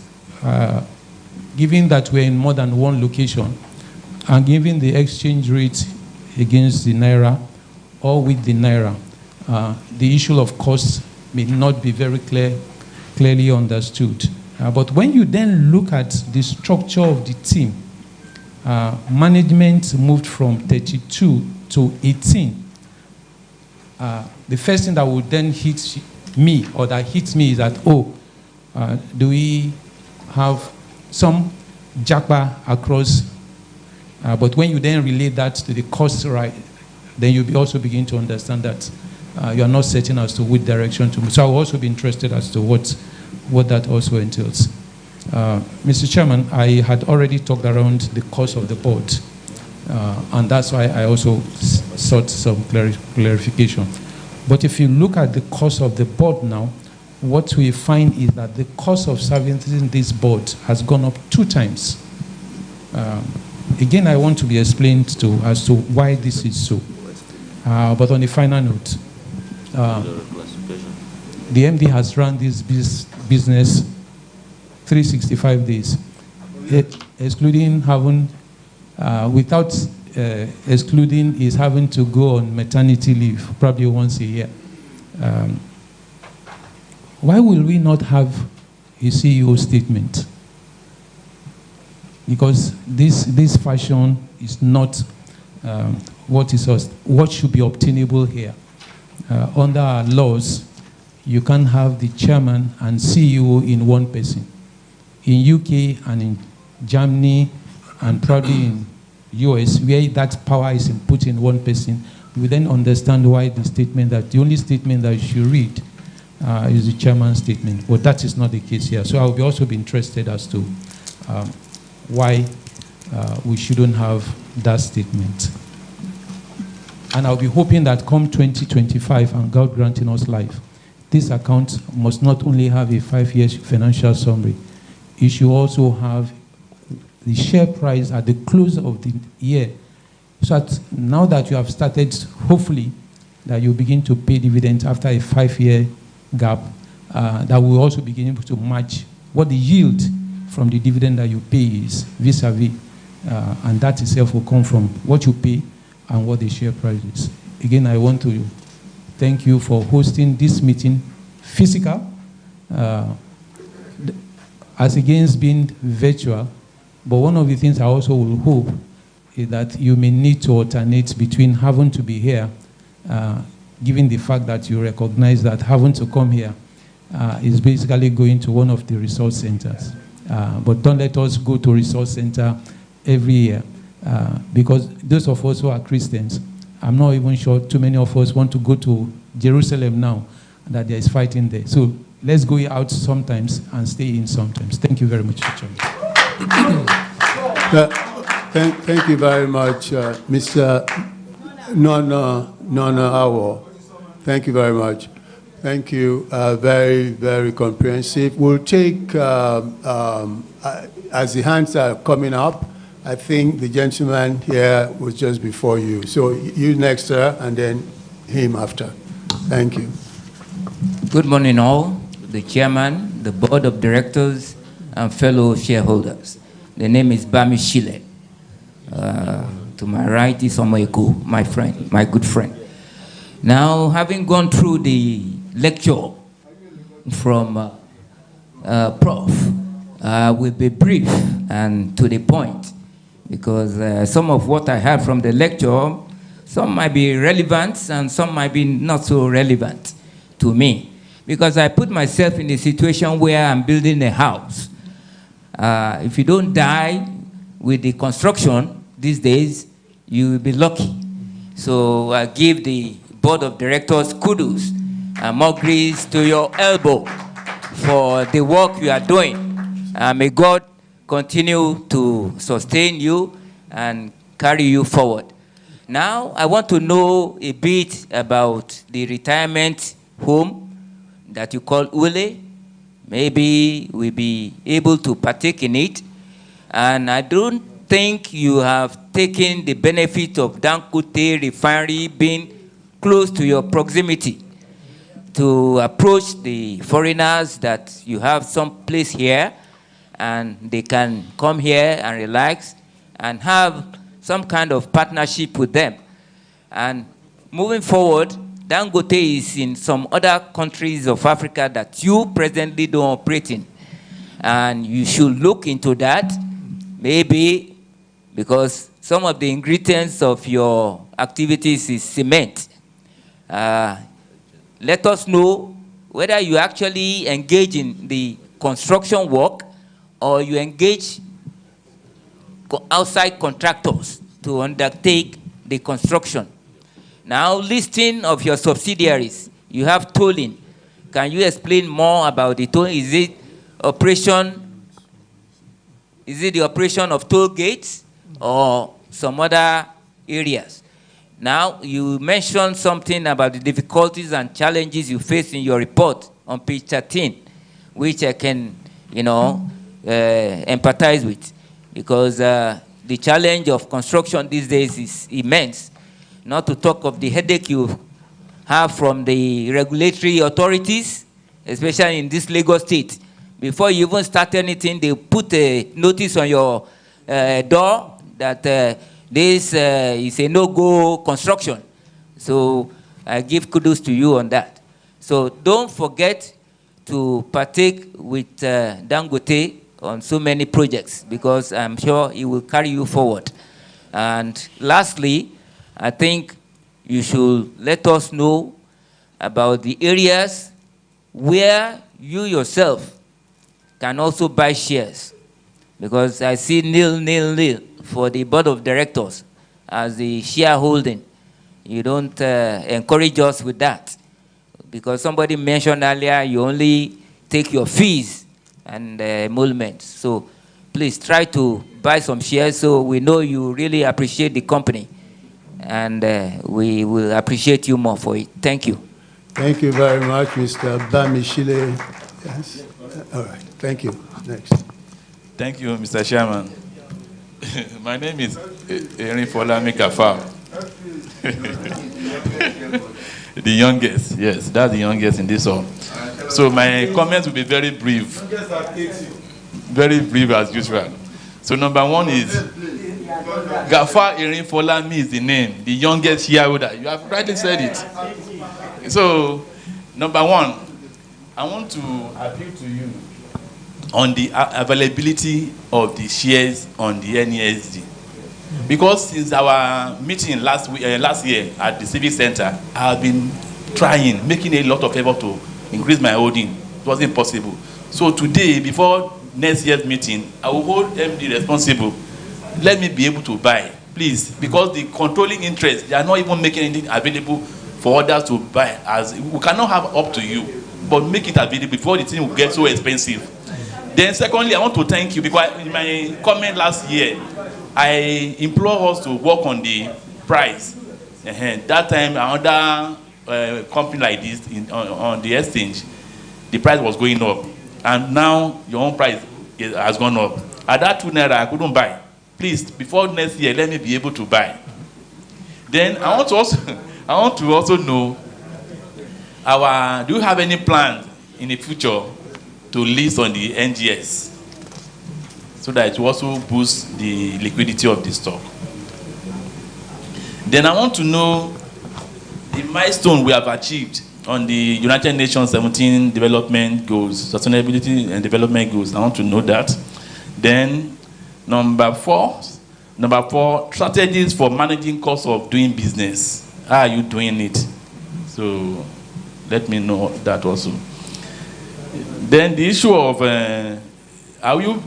given that we're in more than one location, and given the exchange rate against the Naira or with the Naira, the issue of costs may not be very clearly understood. But when you then look at the structure of the team, management moved from 32 to 18. The first thing that would then hit me, or that hits me, is that, do we have some japa across? But when you then relate that to the cost, right, then you also begin to understand that you are not certain as to which direction to move. So I will also be interested as to what that also entails. Mr. Chairman, I had already talked around the cost of the board, and that's why I also sought some clarification. But if you look at the cost of the board now, what we find is that the cost of servicing this board has gone up 2 times. Again, I want to be explained to as to why this is so. But on a final note, the MD has run this business 365 days, excluding having, without excluding is having to go on maternity leave probably once a year. Why will we not have a CEO statement? Because this fashion is not what should be obtainable here. Under our laws, you can't have the chairman and CEO in one person. In UK and in Germany and probably in US, where that power is put in one person, we then understand why the only statement that you should read is the chairman's statement. But that is not the case here. So I will also be interested as to why we shouldn't have that statement. And I'll be hoping that come 2025 and God granting us life, this account must not only have a 5-year financial summary, it should also have the share price at the close of the year. So that now that you have started, hopefully, that you begin to pay dividends after a 5-year gap, that will also begin able to match what the yield from the dividend that you pay is vis-a-vis. And that itself will come from what you pay and what the share price is. Again, I want to thank you for hosting this meeting physical, as against being virtual. But one of the things I also will hope is that you may need to alternate between having to be here, given the fact that you recognize that having to come here is basically going to one of the resource centers. But don't let us go to resource center every year, because those of us who are Christians, I'm not even sure too many of us want to go to Jerusalem now that there is fighting there. So let's go out sometimes and stay in sometimes. Thank you very much, Chairman. Thank you very much, Mr. Nona Awo. Thank you very much. Thank you. Very, very comprehensive. We'll take, as the hands are coming up, I think the gentleman here was just before you. So you next, sir, and then him after. Thank you. Good morning, all. The chairman, the board of directors, and fellow shareholders. The name is Bami Shile. To my right is Omoeko, my friend, my good friend. Now, having gone through the lecture from Prof, will be brief and to the point, because some of what I heard from the lecture, some might be relevant and some might be not so relevant to me, because I put myself in a situation where I'm building a house. If you don't die with the construction these days, you will be lucky. So I give the board of directors kudos and more grace to your elbow for the work you are doing. May God continue to sustain you and carry you forward. Now, I want to know a bit about the retirement home that you call Ule. Maybe we'll be able to partake in it. And I don't think you have taken the benefit of Dangote refinery being close to your proximity to approach the foreigners that you have some place here and they can come here and relax and have some kind of partnership with them. And moving forward, Dangote is in some other countries of Africa that you presently don't operate in. And you should look into that, maybe because some of the ingredients of your activities is cement. Let us know whether you actually engage in the construction work or you engage outside contractors to undertake the construction. Now, listing of your subsidiaries, you have tolling. Can you explain more about the tolling? Is it the operation of toll gates or some other areas? Now, you mentioned something about the difficulties and challenges you face in your report on page 13, which I can, empathize with, because the challenge of construction these days is immense, not to talk of the headache you have from the regulatory authorities, especially in this Lagos state. Before you even start anything, they put a notice on your door that this is a no-go construction. So I give kudos to you on that. So don't forget to partake with Dangote on so many projects, because I'm sure it will carry you forward. And lastly, I think you should let us know about the areas where you yourself can also buy shares, because I see nil for the board of directors as the shareholding. You don't encourage us with that, because somebody mentioned earlier you only take your fees and emoluments. So please try to buy some shares so we know you really appreciate the company, and we will appreciate you more for it. Thank you. Thank you very much, Mr. Bamishile. Yes. All right. Thank you. Next. Thank you, Mr. Chairman. My name is Erin Folami Kafar. The youngest, yes, that's the youngest in this hall. So my comments will be very brief. Very brief as usual. So number one is, Gafar Erin Folami is the name, the youngest shareholder. You have rightly said it. So, number one, I want to appeal to you on the availability of the shares on the NESD. Because since our meeting last year at the Civic Center, I have been trying, making a lot of effort to increase my holding. It wasn't possible. So today, before next year's meeting, I will hold MD responsible. Let me be able to buy, please, because the controlling interest, they are not even making anything available for others to buy. As we cannot have up to you, but make it available before the thing will get so expensive. Then secondly, I want to thank you, because in my comment last year, I implore us to work on the price. That time, another company like this on the exchange, the price was going up, and now your own price has gone up. At that 2 naira, I couldn't buy. Please, before next year, let me be able to buy. Then I want to also know, do you have any plans in the future to list on the NGS, so that it will also boost the liquidity of the stock? Then I want to know the milestone we have achieved on the United Nations 17 development goals, sustainability and development goals. I want to know that. Then number four, strategies for managing costs of doing business. How are you doing it? So let me know that also. Then the issue of, are you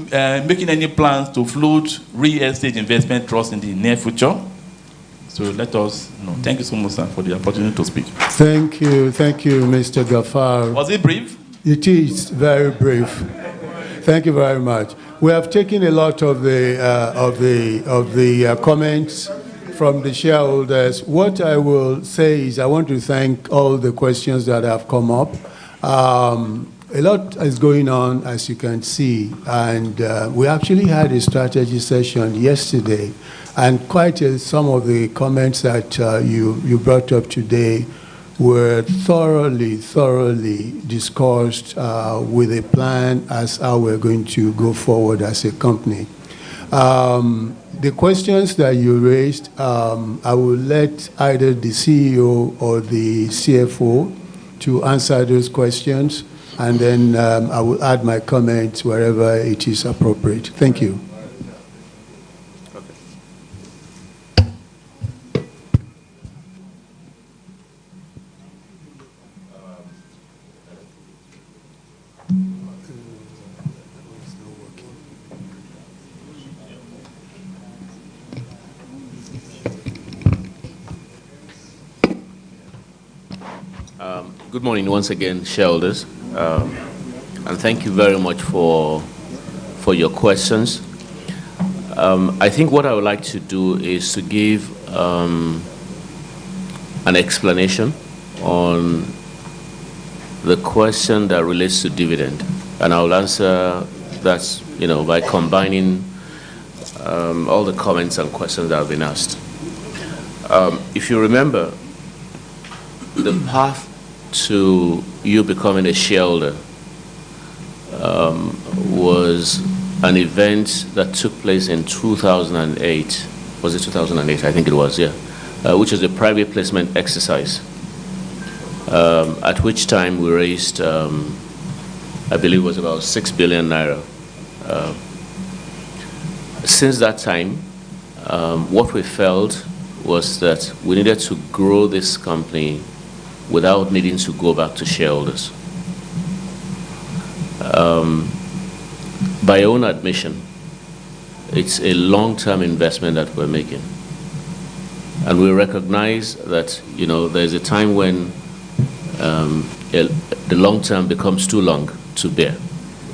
making any plans to float real estate investment trust in the near future? So let us know. Thank you so much, sir, for the opportunity to speak. Thank you, Mr. Gafar. Was it brief? It is very brief. Thank you very much. We have taken a lot of the comments from the shareholders. What I will say is I want to thank all the questions that have come up. A lot is going on, as you can see, and we actually had a strategy session yesterday, and some of the comments that you brought up today were thoroughly discussed with a plan as how we're going to go forward as a company. The questions that you raised, I will let either the CEO or the CFO to answer those questions, and then I will add my comments wherever it is appropriate. Thank you. Good morning once again, shareholders, and thank you very much for your questions. I think what I would like to do is to give an explanation on the question that relates to dividend, and I'll answer that, by combining all the comments and questions that have been asked. If you remember, the path to you becoming a shareholder was an event that took place in 2008. Was it 2008? I think it was, yeah. Which was a private placement exercise, at which time we raised, I believe it was about 6 billion naira. Since that time, what we felt was that we needed to grow this company without needing to go back to shareholders. By your own admission, it's a long-term investment that we're making. And we recognize that, there's a time when the long term becomes too long to bear.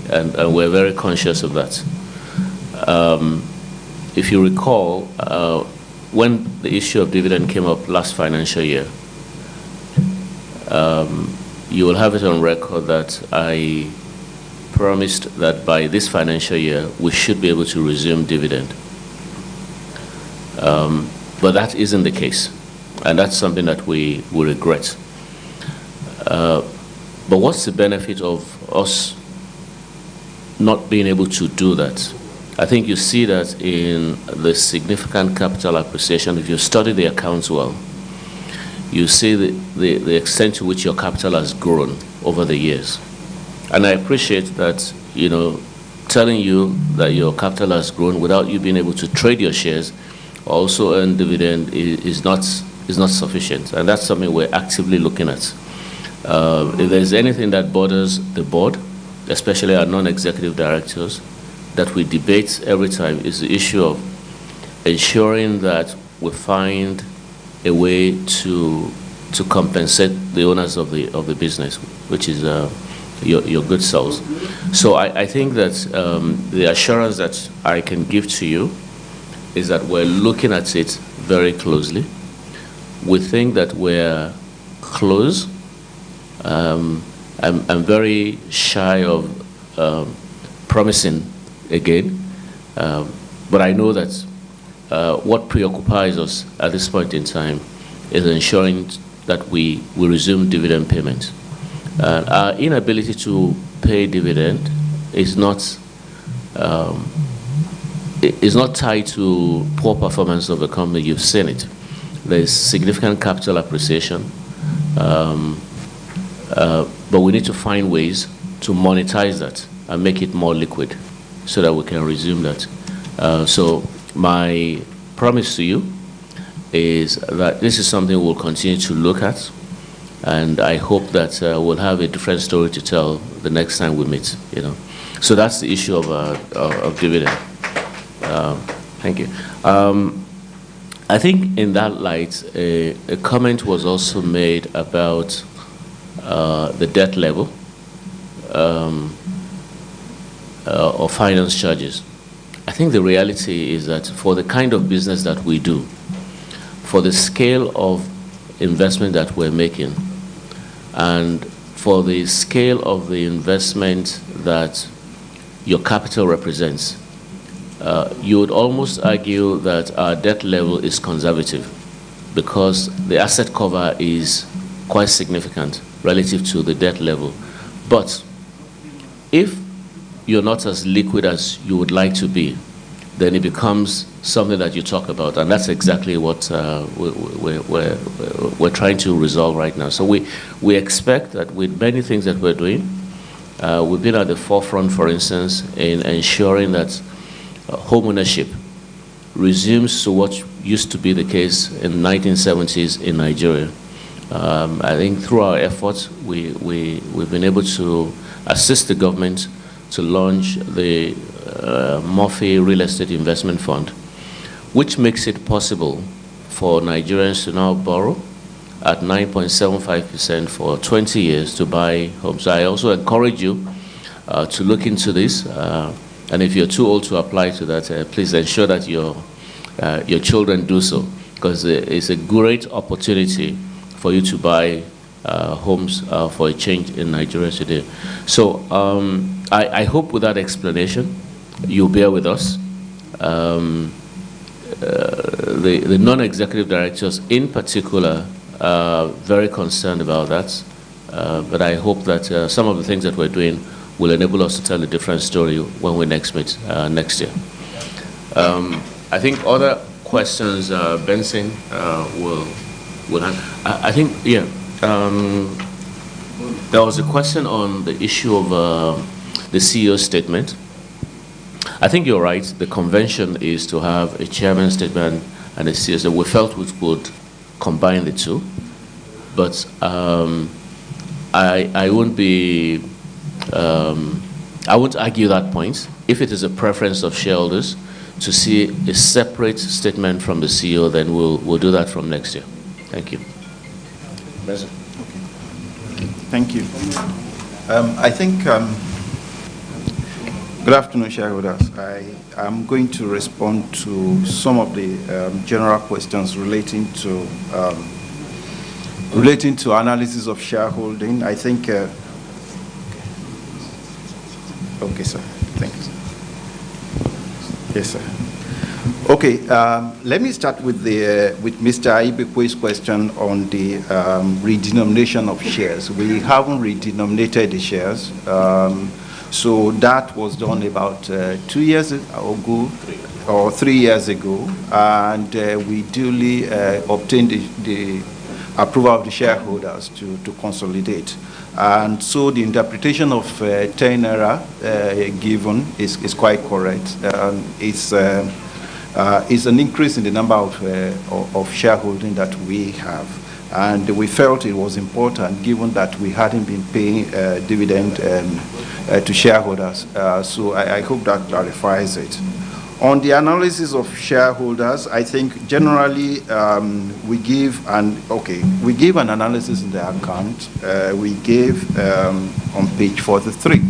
And we're very conscious of that. If you recall, when the issue of dividend came up last financial year, you will have it on record that I promised that by this financial year, we should be able to resume dividend. But that isn't the case. And that's something that we regret. But what's the benefit of us not being able to do that? I think you see that in the significant capital appreciation. If you study the accounts well, you see the extent to which your capital has grown over the years. And I appreciate that, telling you that your capital has grown without you being able to trade your shares, also earn dividend is not sufficient. And that's something we're actively looking at. If there's anything that bothers the board, especially our non-executive directors, that we debate every time is the issue of ensuring that we find a way to compensate the owners of the business, which is your good selves. So I think that the assurance that I can give to you is that we're looking at it very closely. We think that we're close. I'm very shy of promising again, but I know that what preoccupies us at this point in time is ensuring that we resume dividend payment. Our inability to pay dividend is not tied to poor performance of the company. You've seen it. There's significant capital appreciation, but we need to find ways to monetize that and make it more liquid so that we can resume that. So my promise to you is that this is something we'll continue to look at, and I hope that we'll have a different story to tell the next time we meet. So that's the issue of dividend. Thank you. I think in that light, a comment was also made about the debt level or finance charges. I think the reality is that for the kind of business that we do, for the scale of investment that we're making, and for the scale of the investment that your capital represents, you would almost argue that our debt level is conservative because the asset cover is quite significant relative to the debt level. But if you're not as liquid as you would like to be, then it becomes something that you talk about, and that's exactly what we're trying to resolve right now. So we expect that with many things that we're doing, we've been at the forefront, for instance, in ensuring that home ownership resumes to what used to be the case in the 1970s in Nigeria. I think through our efforts, we've been able to assist the government to launch the Murphy Real Estate Investment Fund, which makes it possible for Nigerians to now borrow at 9.75% for 20 years to buy homes. So I also encourage you to look into this, and if you're too old to apply to that, please ensure that your children do so, because it's a great opportunity for you to buy homes for a change in Nigeria today. So I hope with that explanation, you'll bear with us. The non-executive directors in particular are very concerned about that, but I hope that some of the things that we're doing will enable us to tell a different story when we next meet next year. I think other questions Benson will have. I think, yeah, there was a question on the issue of the CEO statement. I think you're right. The convention is to have a chairman's statement and a CEO statement. We felt we would combine the two, but I won't be. I won't argue that point. If it is a preference of shareholders to see a separate statement from the CEO, then we'll do that from next year. Thank you. Okay. Thank you. I think. Good afternoon, shareholders. I am going to respond to some of the general questions relating to analysis of shareholding. I think. Okay, sir. Thanks. Yes, sir. Okay. Let me start with Mr. Ibekwe's question on the redenomination of shares. We haven't redenominated the shares. So that was done about 2 years ago or 3 years ago, and we duly obtained the approval of the shareholders to consolidate. And so the interpretation of 10 naira given is quite correct. It's an increase in the number of shareholding that we have. And we felt it was important given that we hadn't been paying dividend to shareholders. So I hope that clarifies it. On the analysis of shareholders, I think generally we give an analysis in the account. We gave on page 43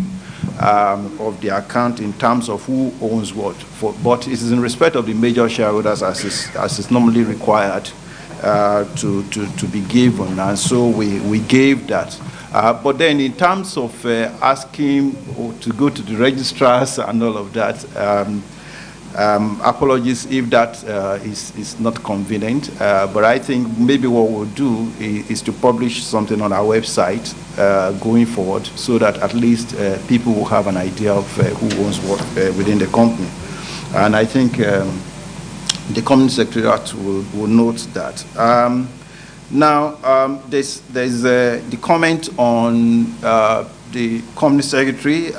of the account in terms of who owns what. But it is in respect of the major shareholders as is normally required to be given, and so we gave that. But then in terms of asking to go to the registrars and all of that, apologies if that is not convenient, but I think maybe what we'll do is to publish something on our website going forward so that at least people will have an idea of who owns what within the company. And I think the company secretariat will note that. Now, there's the comment on the company secretary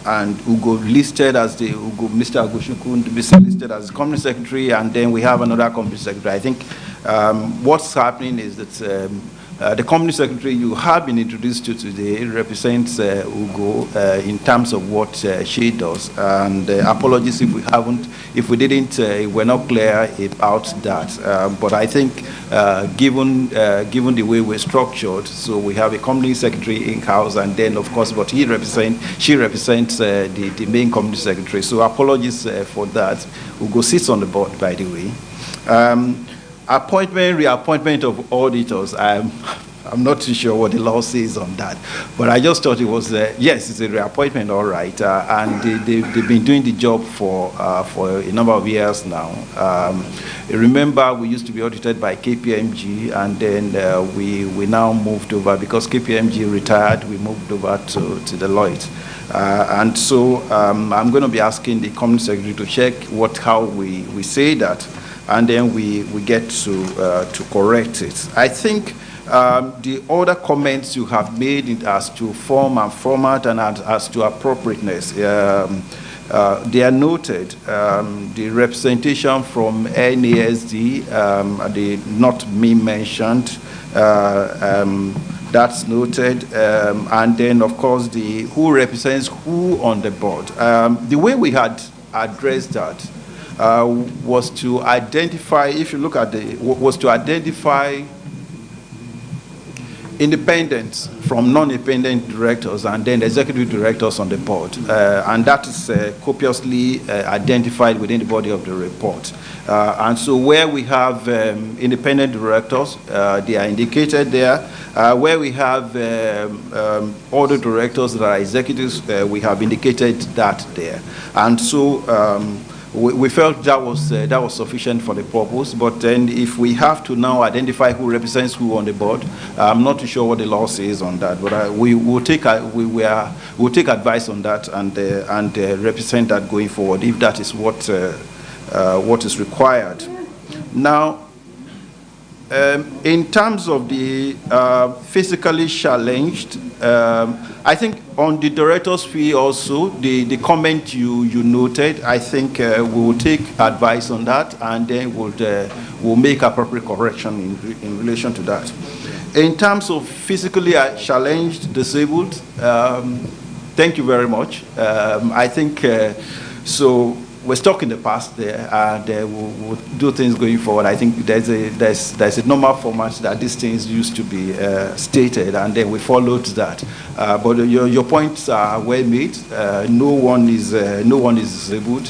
and Ugo listed as Mr. Agoshukun listed as the company secretary, and then we have another company secretary. I think what's happening is that the company secretary you have been introduced to today represents Ugo in terms of what she does. And apologies if we we're not clear about that. But I think given the way we're structured, so we have a company secretary in-house, and then of course what she represents the main company secretary. So apologies for that. Ugo sits on the board, by the way. Reappointment of auditors, I'm not too sure what the law says on that, but I just thought it was, yes, it's a reappointment, all right, and they've been doing the job for a number of years now. Remember, we used to be audited by KPMG, and then we now moved over, because KPMG retired, we moved over to Deloitte. And so I'm going to be asking the company secretary to check how we say that, and then we get to correct it. I think the other comments you have made as to form and format and as to appropriateness, they are noted. The representation from NASD, the not me mentioned, that's noted. And then, of course, who represents who on the board. The way we had addressed that was to identify, if you look at was to identify independents from non-independent directors and then executive directors on the board. And that is copiously identified within the body of the report. And so where we have independent directors, they are indicated there. Where we have other directors that are executives, we have indicated that there. And so we felt that was sufficient for the purpose. But then if we have to now identify who represents who on the board, I'm not too sure what the law says on that. But we will take advice on that and represent that going forward if that is what is required. Now, in terms of the physically challenged, I think on the director's fee also, the comment you noted, I think we will take advice on that and then we'll make appropriate correction in relation to that. In terms of physically challenged, disabled, thank you very much. I think so. We're stuck in the past there, and we'll do things going forward. I think there's a normal format that these things used to be stated, and then we followed that. But your points are well made. No one is disabled.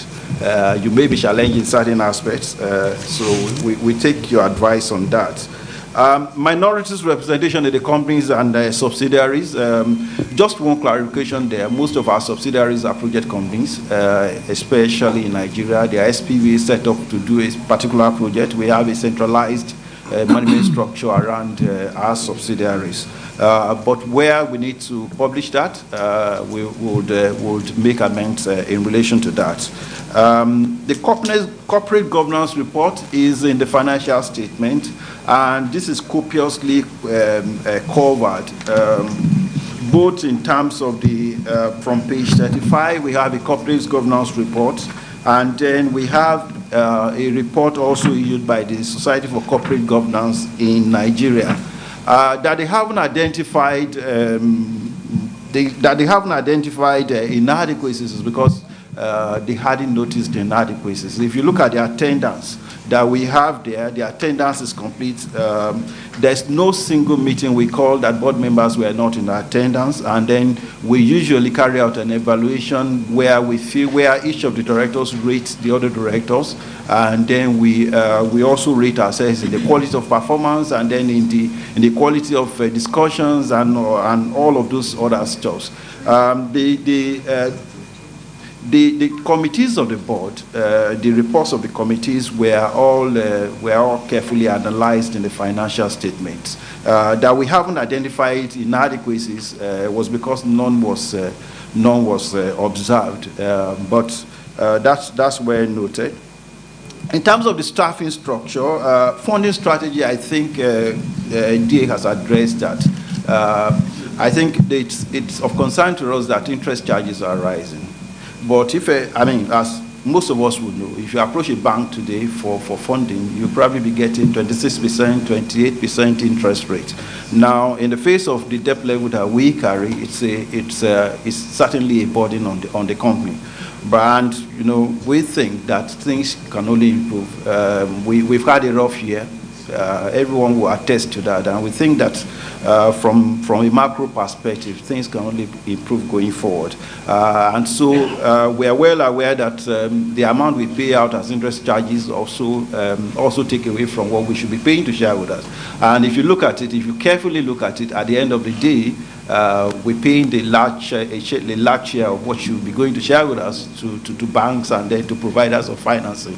You may be challenged in certain aspects, so we take your advice on that. Minorities representation in the companies and subsidiaries. Just one clarification there. Most of our subsidiaries are project companies, especially in Nigeria. They are SPVs set up to do a particular project. We have a centralized management structure around our subsidiaries. But where we need to publish that, we would make amends in relation to that. The corporate governance report is in the financial statement, and this is copiously covered, both in terms of the, from page 35, we have a corporate governance report, and then we have a report also issued by the Society for Corporate Governance in Nigeria, that they haven't identified inadequacies is because they hadn't noticed the inadequacies. If you look at the attendance that we have there, the attendance is complete. There's no single meeting we call that board members were not in attendance, and then we usually carry out an evaluation where we feel where each of the directors rates the other directors, and then we also rate ourselves in the quality of performance, and then in the quality of discussions and all of those other stuff. The committees of the board, the reports of the committees were all carefully analyzed in the financial statements. That we haven't identified inadequacies was because none was observed, but that's well noted. In terms of the staffing structure, funding strategy, I think DA has addressed that. I think it's of concern to us that interest charges are rising. But if, as most of us would know, if you approach a bank today for funding, you'll probably be getting 26%, 28% interest rate. Now, in the face of the debt level that we carry, it's certainly a burden on the company. But, we think that things can only improve. We've had a rough year. Everyone will attest to that, and we think that from a macro perspective, things can only improve going forward. And so we are well aware that the amount we pay out as interest charges also take away from what we should be paying to shareholders. And if you look at it, if you carefully look at it, at the end of the day, we're paying the large share of what should be going to shareholders to banks and then to providers of financing.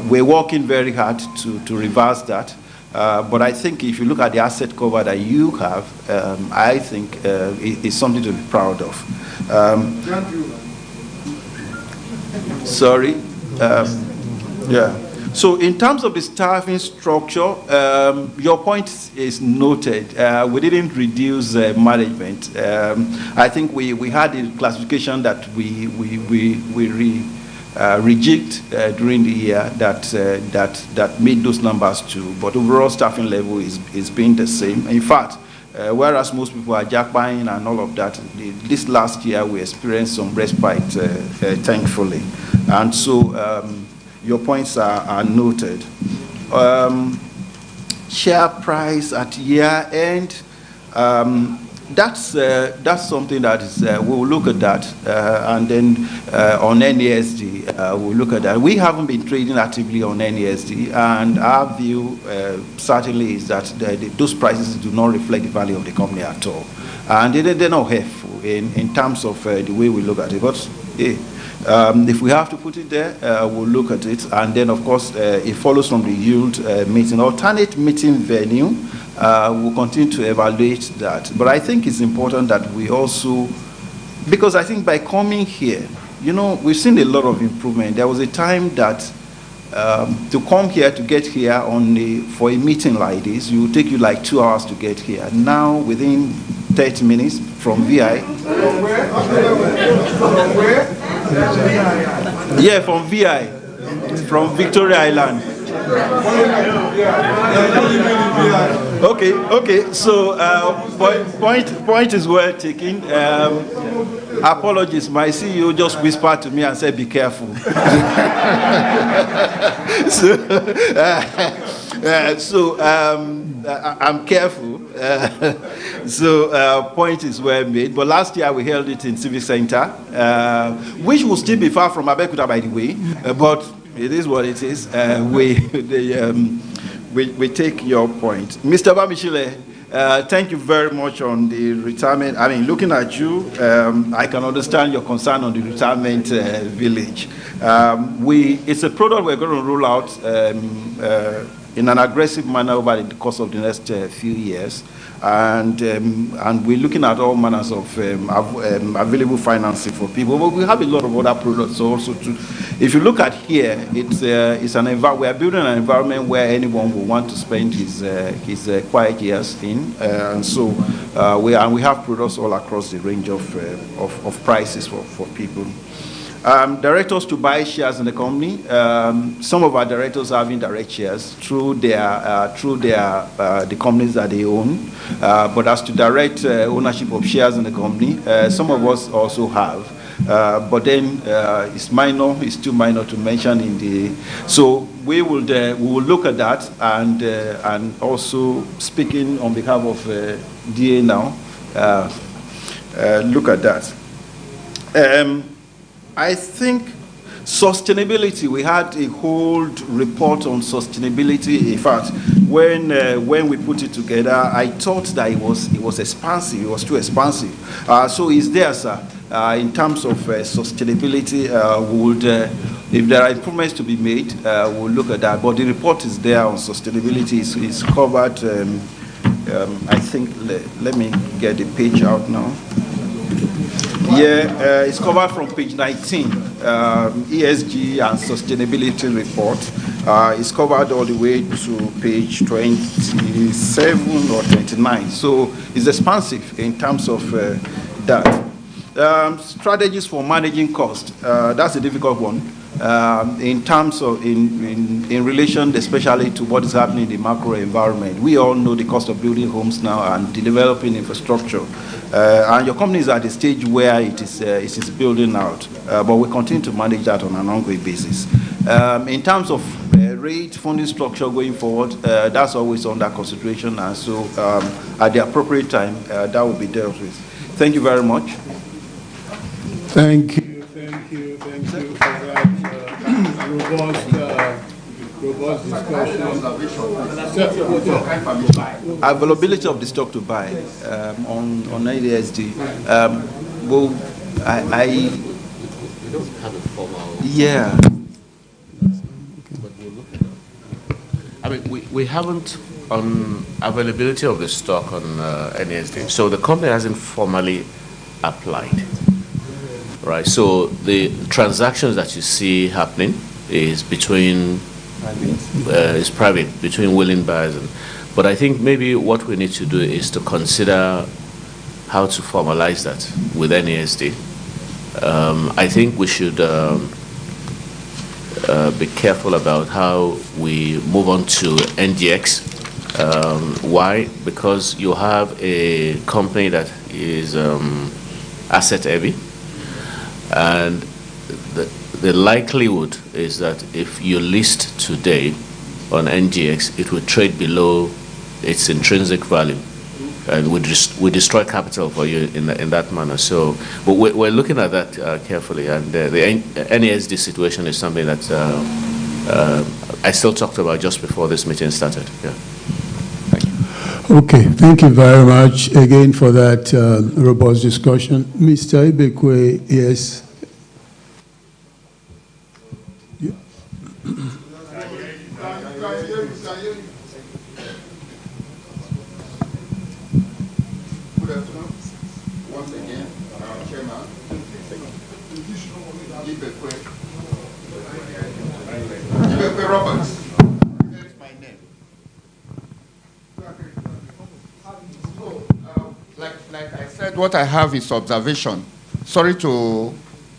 We're working very hard to reverse that. But I think if you look at the asset cover that you have, I think it's something to be proud of. Sorry. Yeah. So in terms of the staffing structure, your point is noted. We didn't reduce management. I think we had a classification that we rejigged during the year that made those numbers too. But overall staffing level is being the same. In fact, whereas most people are jackpotting and all of that, this last year we experienced some respite, thankfully. And so your points are noted. Share price at year end, That's something that is, we'll look at that, and then on NASD, we'll look at that. We haven't been trading actively on NASD, and our view certainly is that those prices do not reflect the value of the company at all. And they're not helpful in terms of the way we look at it. But hey, if we have to put it there, we'll look at it. And then, of course, it follows from the yield meeting. Alternate meeting venue, we'll continue to evaluate that. But I think it's important that we also, because I think by coming here, you know, we've seen a lot of improvement. There was a time that to come here, to get here for a meeting like this, it will take you like 2 hours to get here. Now, within 30 minutes from VI. From where? From where? Yeah, from VI, from Victoria Island. Okay. So point is well taken. Apologies, my CEO just whispered to me and said, "Be careful." So I'm careful. Point is well made. But last year we held it in Civic Center, which will still be far from Abeokuta, by the way. But it is what it is. We take your point. Mr. Bamishile, thank you very much on the retirement. I mean, looking at you, I can understand your concern on the retirement village. It's a product we're going to roll out in an aggressive manner over the course of the next few years. And we're looking at all manners of available financing for people. But we have a lot of other products also too. If you look at here, it's we are building an environment where anyone will want to spend his quiet years in, and so we have products all across the range of prices for people. Directors to buy shares in the company. Some of our directors are having direct shares through the companies that they own. But as to direct ownership of shares in the company, some of us also have. But then it's minor. It's too minor to mention in the. So we will look at that, and also speaking on behalf of DA now, look at that. I think sustainability, we had a whole report on sustainability. In fact, when we put it together, I thought that it was expansive. It was too expansive. So it's there, sir. In terms of sustainability, if there are improvements to be made, we'll look at that. But the report is there on sustainability. It's covered. I think. Let me get the page out now. Yeah, it's covered from page 19, ESG and sustainability report. It's covered all the way to page 27 or 29. So it's expansive in terms of that. Strategies for managing cost. That's a difficult one. In terms of, in relation especially to what is happening in the macro environment. We all know the cost of building homes now and developing infrastructure. And your company is at the stage where it is building out. But we continue to manage that on an ongoing basis. In terms of rate funding structure going forward, that's always under consideration. And so at the appropriate time, that will be dealt with. Thank you very much. Thank you for that robust discussion. Availability of the stock to buy on NASD. Well, I don't have a formal. Yeah. I mean, we haven't on availability of the stock on NASD. So the company hasn't formally applied. Right, so the transactions that you see happening is between is private between willing buyers, but I think maybe what we need to do is to consider how to formalize that with NASD. I think we should be careful about how we move on to NGX. Why? Because you have a company that is asset heavy. And the likelihood is that if you list today on NGX, it will trade below its intrinsic value. and we destroy capital for you in that manner. So, but we're looking at that carefully, and the NASD situation is something that I still talked about just before this meeting started. Yeah. Thank you. Okay, thank you very much again for that robust discussion. Mr. Ibekwe, yes. Once again, Chairman, Ibekwe Roberts. That's my name. Like I said, what I have is observation. Sorry to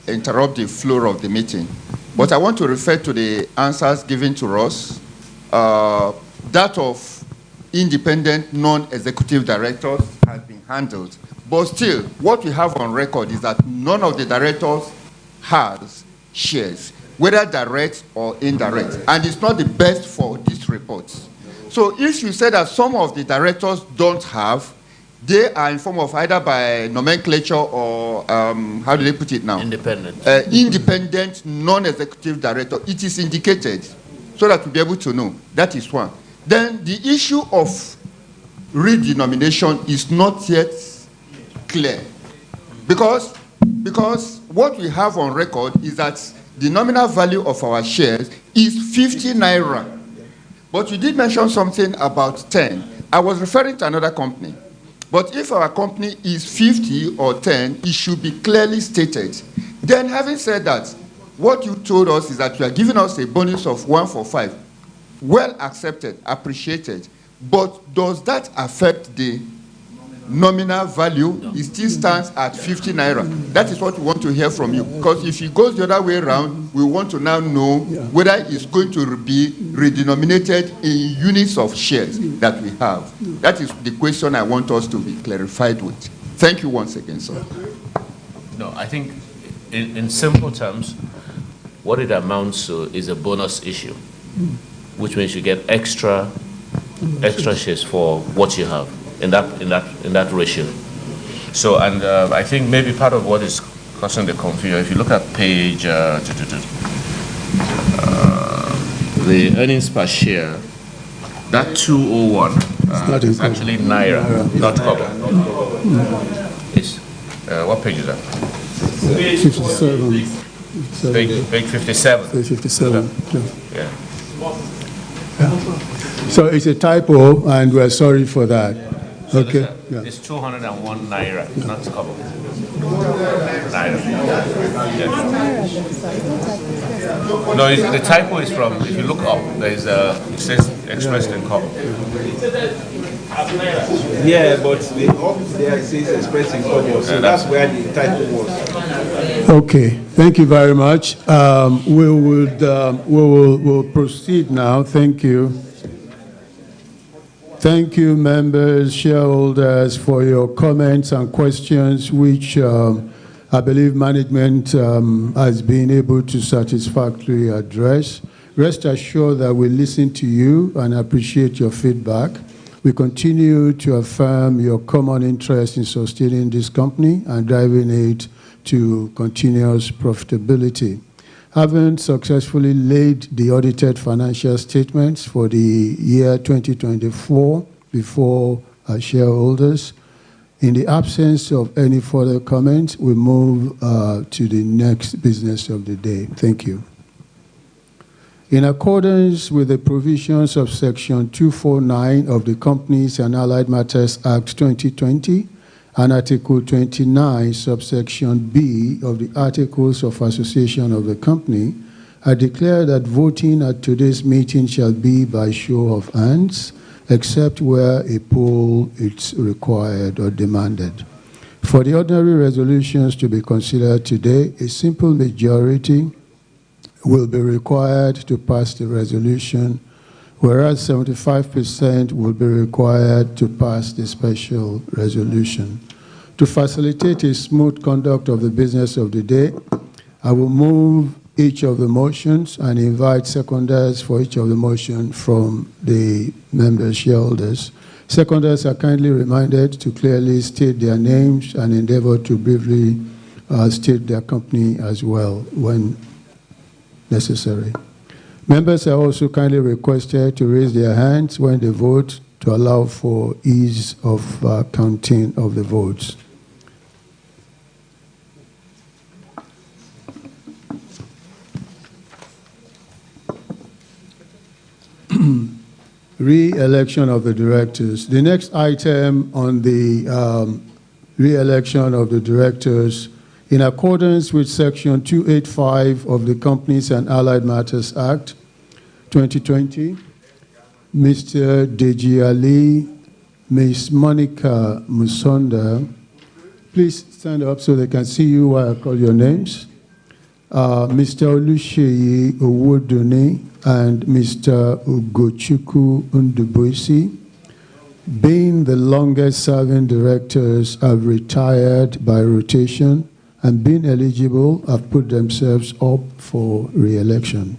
interrupt the flow of the meeting, but I want to refer to the answers given to us, that of independent non-executive directors has been handled. But still, what we have on record is that none of the directors has shares, whether direct or indirect, and it's not the best for these reports. So if you say that some of the directors don't have, they are in form of either by nomenclature or, how do they put it now? Independent. Independent non-executive director. It is indicated so that we'll be able to know. That is one. Then the issue of redenomination is not yet clear. Because what we have on record is that the nominal value of our shares is 50 naira. But you did mention something about 10. I was referring to another company. But if our company is 50 or 10, it should be clearly stated. Then having said that, what you told us is that you are giving us a bonus of 1 for 5. Well accepted, appreciated. But does that affect the nominal value? No. It still stands at 50 naira. That is what we want to hear from you. Because if it goes the other way around, we want to now know whether it's going to be redenominated in units of shares that we have. That is the question I want us to be clarified with. Thank you once again, sir. No, I think in simple terms, what it amounts to is a bonus issue, which means you get extra shares for what you have in that ratio. So, and I think maybe part of what is causing the confusion, if you look at page the earnings per share, that 201 is actually naira, not kobo. It's what page is that? 57. Page 57. Page 57. Yeah. So it's a typo, and we're sorry for that. So okay. It's 201 naira, not kobo. Naira. Yeah. No, the typo is from, if you look up, there's it says expressed in kobo. Yeah, but the up there says expressed in kobo, so that's where the typo was. Okay, thank you very much. We'll proceed now. Thank you. Thank you, members, shareholders, for your comments and questions, which I believe management has been able to satisfactorily address. Rest assured that we listen to you and appreciate your feedback. We continue to affirm your common interest in sustaining this company and driving it to continuous profitability. Having successfully laid the audited financial statements for the year 2024 before our shareholders, in the absence of any further comments, we move to the next business of the day. Thank you. In accordance with the provisions of Section 249 of the Companies and Allied Matters Act 2020, and Article 29, subsection B of the Articles of Association of the company, I declare that voting at today's meeting shall be by show of hands, except where a poll is required or demanded. For the ordinary resolutions to be considered today, a simple majority will be required to pass the resolution, whereas 75% will be required to pass the special resolution. To facilitate a smooth conduct of the business of the day, I will move each of the motions and invite seconders for each of the motion from the member shareholders. Seconders are kindly reminded to clearly state their names and endeavor to briefly state their company as well when necessary. Members are also kindly requested to raise their hands when they vote to allow for ease of counting of the votes. Re-election of the directors. The next item on the re-election of the directors, in accordance with Section 285 of the Companies and Allied Matters Act 2020, Mr. Deji Ali, Ms. Monica Musonda, please stand up so they can see you while I call your names. Mr. Olusheyi Owoduni and Mr. Ugochukwu Ndubuisi, being the longest serving directors, have retired by rotation and being eligible have put themselves up for re-election.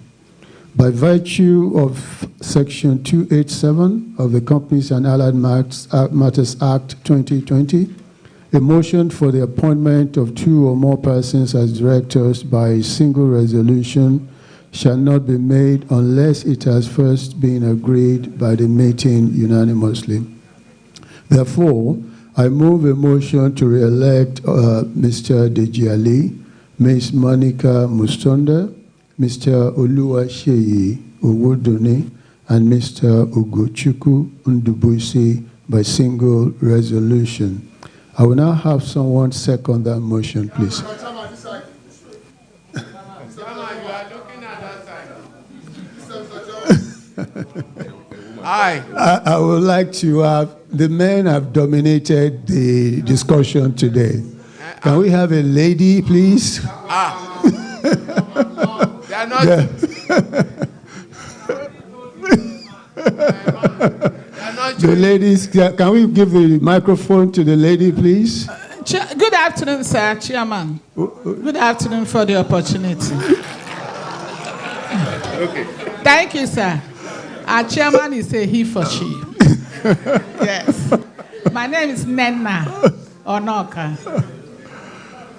By virtue of Section 287 of the Companies and Allied Matters Act 2020, a motion for the appointment of 2 or more persons as directors by a single resolution shall not be made unless it has first been agreed by the meeting unanimously. Therefore, I move a motion to re-elect Mr. Deji Ali, Ms. Monica Musonda, Mr. Oluwaseyi Owoduni, and Mr. Ugochukwu Ndubuisi by single resolution. I will now have someone second that motion, please. I would like to have, the men have dominated the discussion today. Can we have a lady, please? They are not. Yeah. The ladies, can we give the microphone to the lady, please? Good afternoon, sir, Chairman. Good afternoon for the opportunity. Okay. Thank you, sir. Our chairman is a he for she. Yes. My name is Nena Onoka.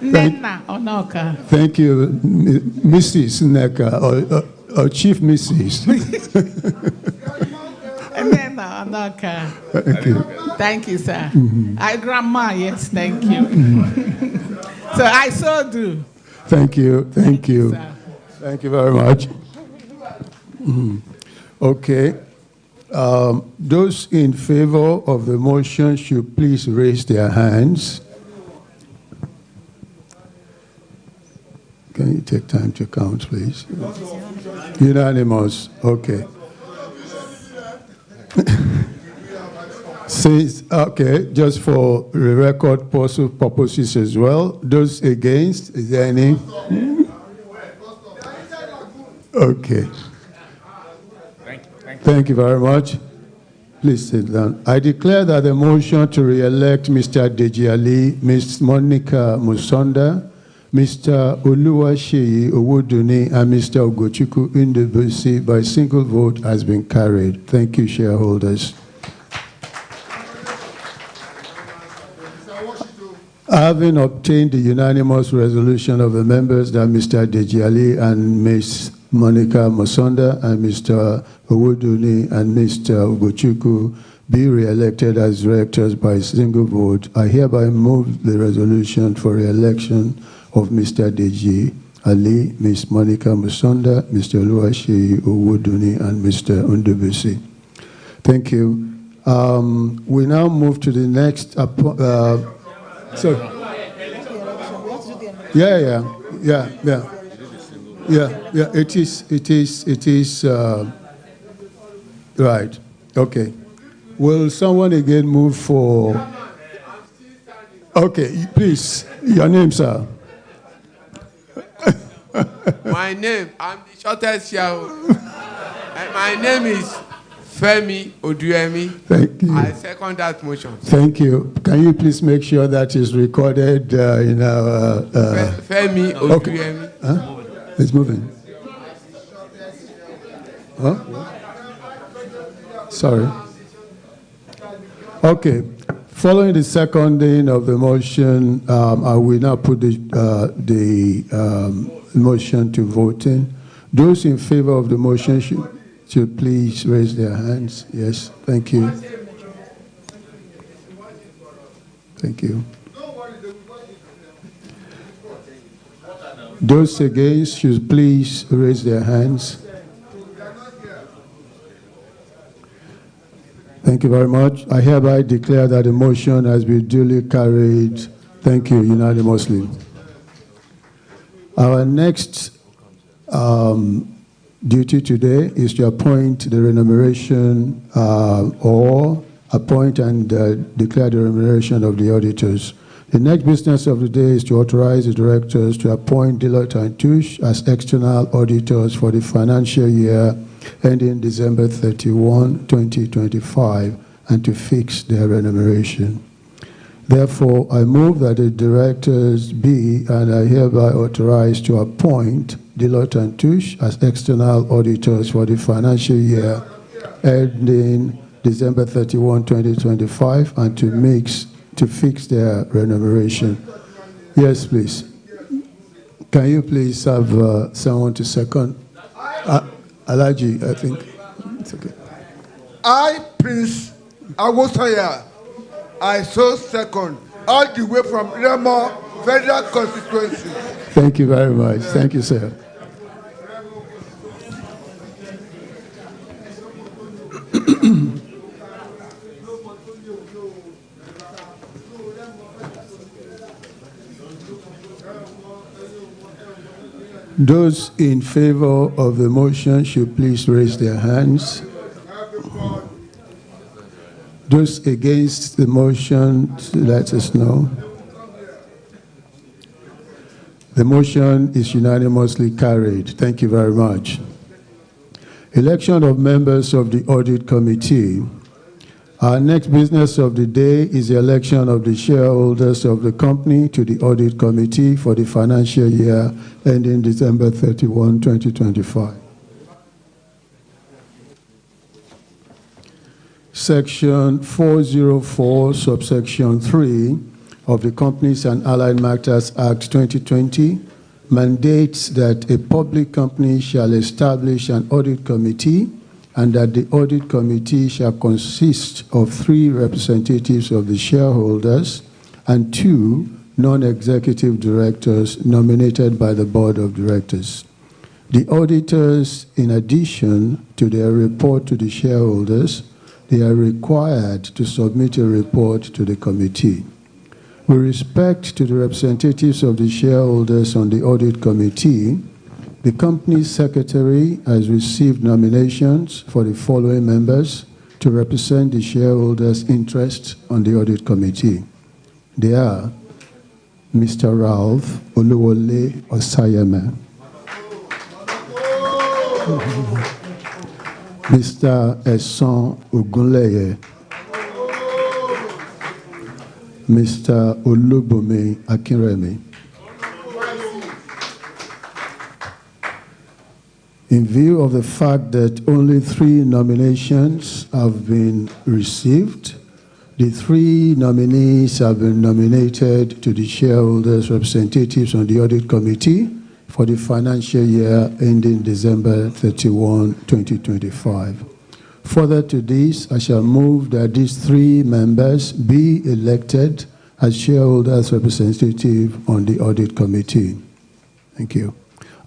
Nena Onoka. Thank you, Mrs. Neka, or Chief Mrs. Nena Onoka. Thank you. Thank you, sir. Mm-hmm. Grandma, yes, thank you. So I so do. Thank you. Thank you. Thank you very much. Okay. Those in favor of the motion should please raise their hands. Can you take time to count, please? Unanimous. Okay. Since, okay, just for the record purposes as well, those against, is there any? Okay. Thank you very much. Please sit down. I declare that the motion to re-elect Mr. Deji Ali, Ms. Monica Musonda, Mr. Oluwaseyi Owoduni, and Mr. Ugochukwu Ndubuisi by single vote has been carried. Thank you, shareholders. Having obtained the unanimous resolution of the members that Mr. Deji Ali and Ms. Monica Musonda and Mr. Owoduni and Mr. Ugochukwu be re-elected as directors by single vote, I hereby move the resolution for re-election of Mr. Deji Ali, Ms. Monica Musonda, Mr. Oluwaseyi Owoduni, and Mr. Ndubuisi. Thank you. We now move to the next. It is. Right. Okay. Will someone again move for? Okay, please. Your name, sir. My name, I'm the shortest shareholder. My name is Femi Oduemi. Thank you. I second that motion. Thank you. Can you please make sure that is recorded in our... Femi Oduemi. Okay. Huh? It's moving. Huh? Sorry. Okay. Following the seconding of the motion, I will now put the motion to voting. Those in favor of the motion should please raise their hands. Yes, thank you. Thank you. Those against should please raise their hands. Thank you very much. I hereby declare that the motion has been duly carried. Thank you, unanimously. Our next duty today is to appoint the remuneration or appoint and declare the remuneration of the auditors. The next business of the day is to authorize the directors to appoint Deloitte & Touche as external auditors for the financial year ending December 31, 2025, and to fix their remuneration. Therefore, I move that the directors be and are hereby authorized to appoint Deloitte & Touche as external auditors for the financial year ending December 31, 2025, and to fix their remuneration. Yes, please. Can you please have someone to second? Alaji, I think. It's okay. I, Prince Awosanya, I so second, all the way from Remo Federal Constituency. Thank you very much. Thank you, sir. Those in favor of the motion should please raise their hands. Those against the motion, let us know. The motion is unanimously carried. Thank you very much. Election of members of the Audit Committee. Our next business of the day is the election of the shareholders of the company to the Audit Committee for the financial year ending December 31, 2025. Section 404, subsection 3 of the Companies and Allied Matters Act 2020 mandates that a public company shall establish an audit committee and that the audit committee shall consist of 3 representatives of the shareholders and 2 non-executive directors nominated by the board of directors. The auditors, in addition to their report to the shareholders, they are required to submit a report to the committee. With respect to the representatives of the shareholders on the audit committee, the company secretary has received nominations for the following members to represent the shareholders' interests on the audit committee. They are Mr. Ralph Oluwole Osayeme, Mr. Eson Ogunleye, Mr. Olubunmi Akinremi. In view of the fact that only 3 nominations have been received, the 3 nominees have been nominated to the shareholders' representatives on the audit committee for the financial year ending December 31, 2025. Further to this, I shall move that these 3 members be elected as shareholders' representative on the audit committee. Thank you.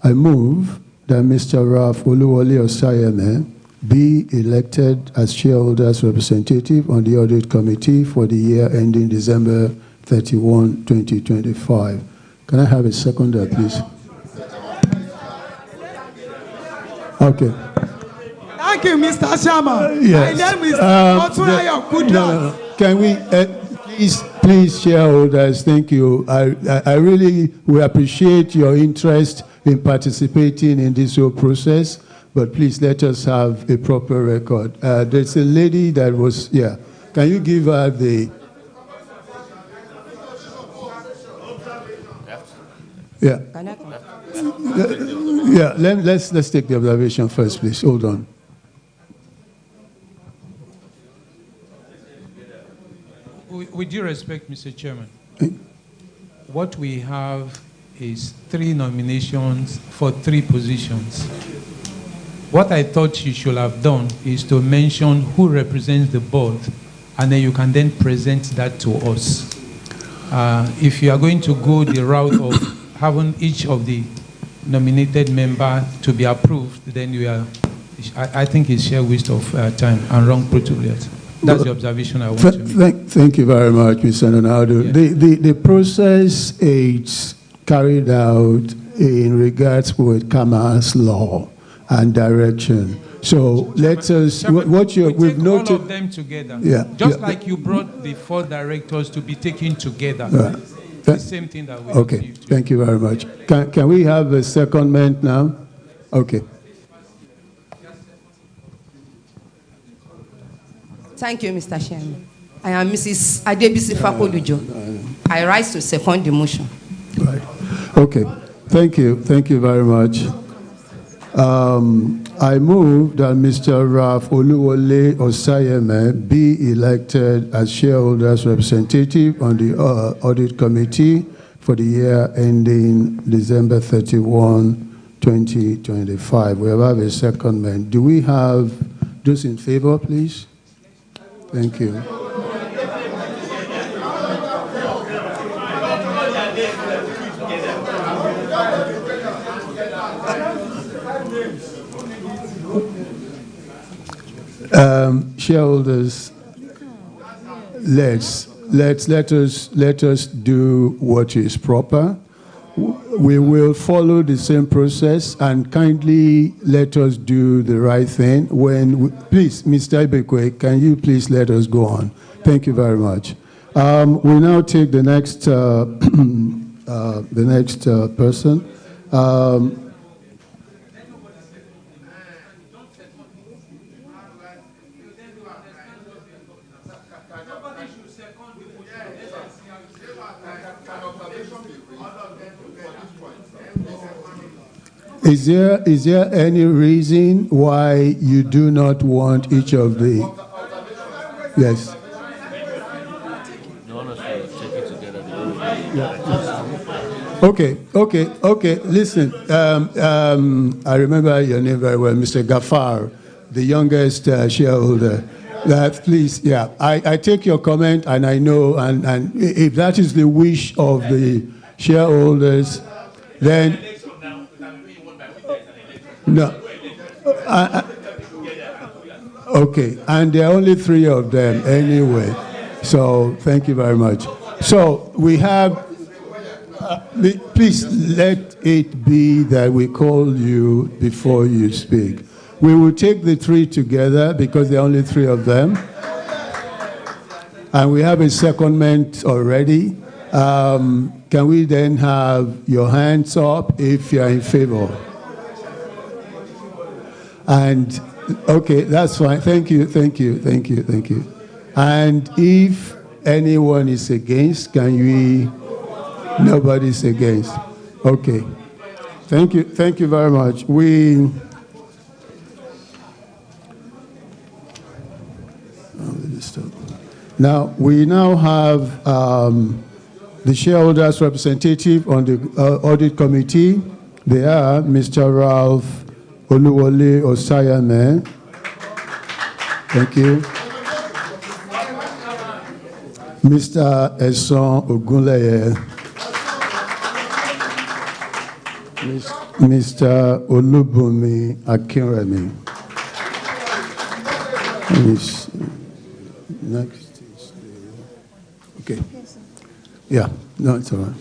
I move that Mr. Ralph Oluwole Osayeme be elected as shareholders' representative on the audit committee for the year ending December 31, 2025. Can I have a seconder, please? Okay. Thank you, Mr. Chairman. Yes. My name is Otunrayo Kudrat. No. Can we, please, shareholders, thank you. I really will appreciate your interest in participating in this whole process, but please let us have a proper record. There's a lady that was, yeah. Can you give her the... Yeah. Yeah, let's take the observation first, please. Hold on. With due respect, Mr. Chairman, what we have is 3 nominations for 3 positions. What I thought you should have done is to mention who represents the board, and then you can then present that to us. If you are going to go the route of having each of the nominated member to be approved, then I think it's sheer waste of time and wrong protocol. That's the observation I want to make. Thank you very much, Mr. Ronaldo. Yeah. The process is carried out in regards with Kama's law and direction. So let us, we've noted. All of them together. Yeah. Just like you brought the 4 directors to be taken together. The same thing that we Okay, thank you very much. Can we have a secondment now? Okay. Thank you, Mr. Chairman. I am Mrs. Adebisi Fakodujo. I rise to second the motion. Right. Okay. Thank you. Thank you very much. I move that Mr. Ralph Oluwole Osayeme be elected as shareholders representative on the audit committee for the year ending December 31, 2025. We have a secondment. Do we have those in favor, please? Thank you. Shareholders, let us do what is proper. We will follow the same process, and kindly let us do the right thing. Please, Mr. Ibekwe, can you please let us go on? Thank you very much. We now take the next person. Is there any reason why you do not want each of the? Yes. Okay. Listen, I remember your name very well, Mr. Gafar, the youngest shareholder. Please, yeah, I take your comment, and I know, and if that is the wish of the shareholders, then. No. Okay, and there are only 3 of them anyway. So thank you very much. So we have, please let it be that we call you before you speak. We will take the 3 together because there are only 3 of them. And we have a secondment already. Can we then have your hands up if you are in favor? And okay, that's fine. Thank you. And if anyone is against, can we? Nobody's against. Okay. Thank you very much. Now we have the shareholders representative on the audit committee. They are Mr. Ralph Oluwole Osayeme. Thank you. Mr. Eson Ogunleye. Mr. Olubunmi Akinremi. Next is okay. Yeah, no, it's all right.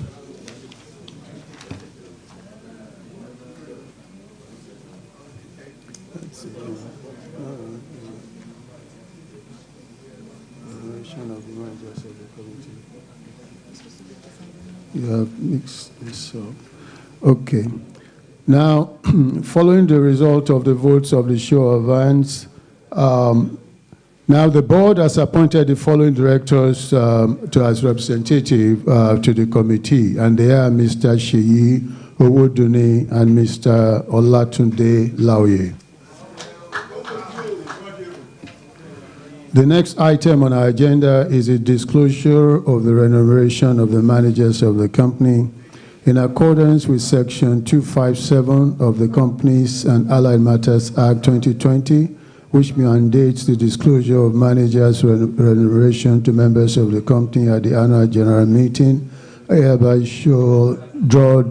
You have mixed this up. Okay. Now, following the result of the votes of the show of hands, now the board has appointed the following directors as representative to the committee, and they are Mr. Sheyi Owodunni, and Mr. Olatunde Laoye. The next item on our agenda is a disclosure of the remuneration of the managers of the company in accordance with Section 257 of the Companies and Allied Matters Act 2020, which mandates the disclosure of managers' remuneration to members of the company at the annual general meeting. I hereby shall draw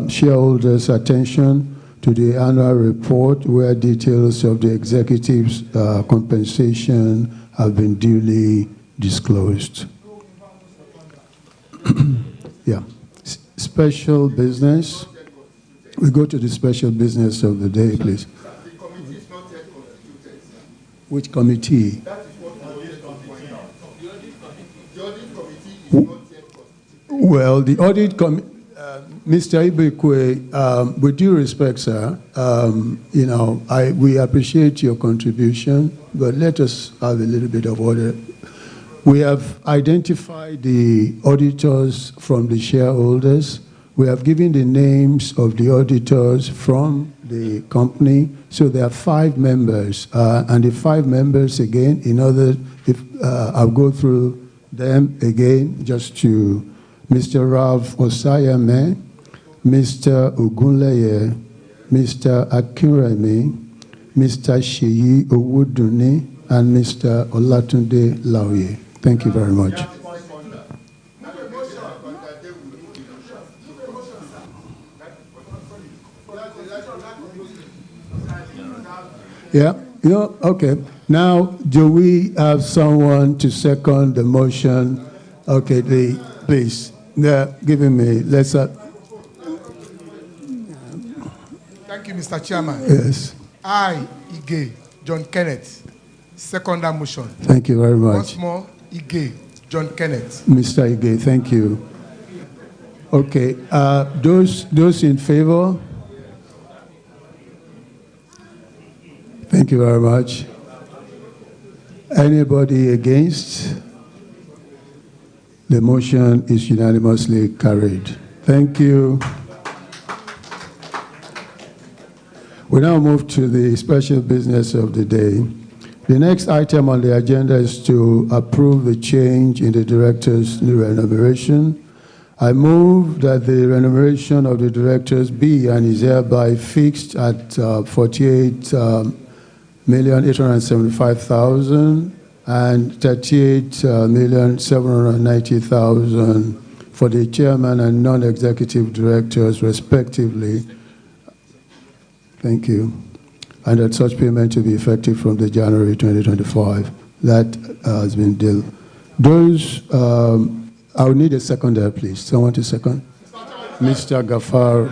shareholders' attention to the annual report where details of the executives' compensation have been duly disclosed. Yeah. Special business. We go to the special business of the day, please. Which committee? Well, the audit committee, Mr. Ibekwe, with due respect, sir, we appreciate your contribution, but let us have a little bit of order. We have identified the auditors from the shareholders. We have given the names of the auditors from the company. So there are 5 members, and the 5 members again, I'll go through them again just to Mr. Ralph Osayame, Mr. Ogunleye, Mr. Akinremi, Mr. Sheyi Owodunni, and Mr. Olatunde Laoye. Thank you very much. Yeah, okay. Now, do we have someone to second the motion? Okay, please. Yeah, give me. Let's. Thank you, Mr. Chairman. Yes. I, Ige, John Kenneth, second that motion. Thank you very much. Once more, Ige, John Kenneth. Mr. Ige, thank you. Okay, those in favor? Thank you very much. Anybody against? The motion is unanimously carried. Thank you. We now move to the special business of the day. The next item on the agenda is to approve the change in the director's remuneration. I move that the remuneration of the directors be and is hereby fixed at 48,875,000 and 38,790,000 for the chairman and non-executive directors, respectively. Thank you. And that such payment to be effective from the January 2025. That has been dealt. Those, I will need a seconder, please. Someone to second? Mr. Gafar.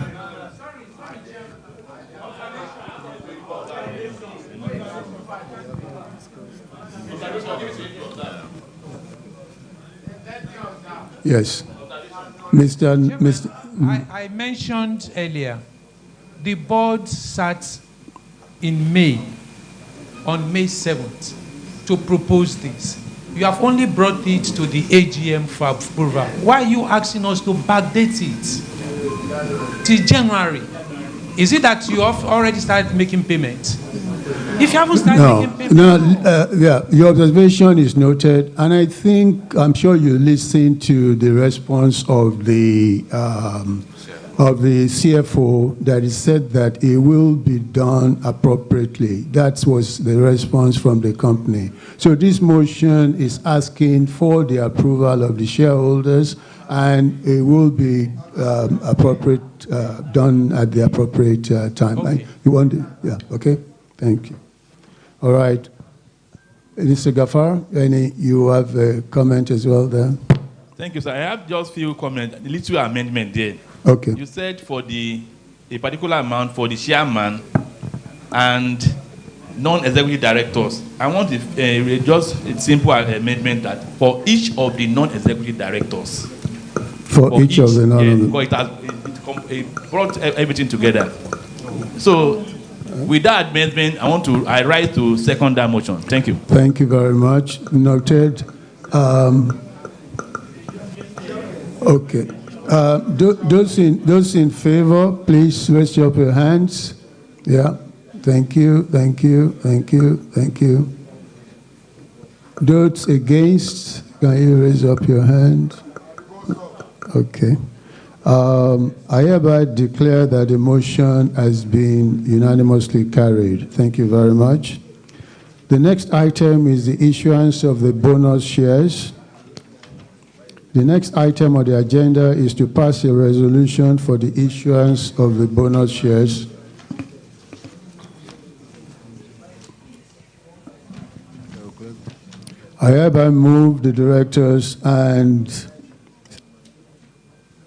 Yes. Mr. I mentioned earlier, the board sat in May, on May 7th, to propose this. You have only brought it to the AGM for approval. Why are you asking us to backdate it till January? Is it that you have already started making payments? If you haven't started making payments... yeah, your observation is noted, and I'm sure you listened to the response of the CFO that he said that it will be done appropriately. That was the response from the company. So this motion is asking for the approval of the shareholders, and it will be done at the appropriate time. Okay. You want it? Yeah, okay. Thank you. All right. Mr. Gafar, you have a comment as well there? Thank you, sir. I have just a few comments, a little amendment there. Okay. You said for a particular amount for the chairman and non-executive directors. I want just a simple amendment that for each of the non-executive directors. For each of the because it brought everything together. So with that amendment, I rise to second that motion. Thank you. Thank you very much. Noted. Okay. Those in favor, please raise up your hands. Yeah. Thank you. Thank you. Thank you. Thank you. Those against, can you raise up your hand? Okay. I hereby declare that the motion has been unanimously carried. Thank you very much. The next item is the issuance of the bonus shares. The next item on the agenda is to pass a resolution for the issuance of the bonus shares. I hereby move the directors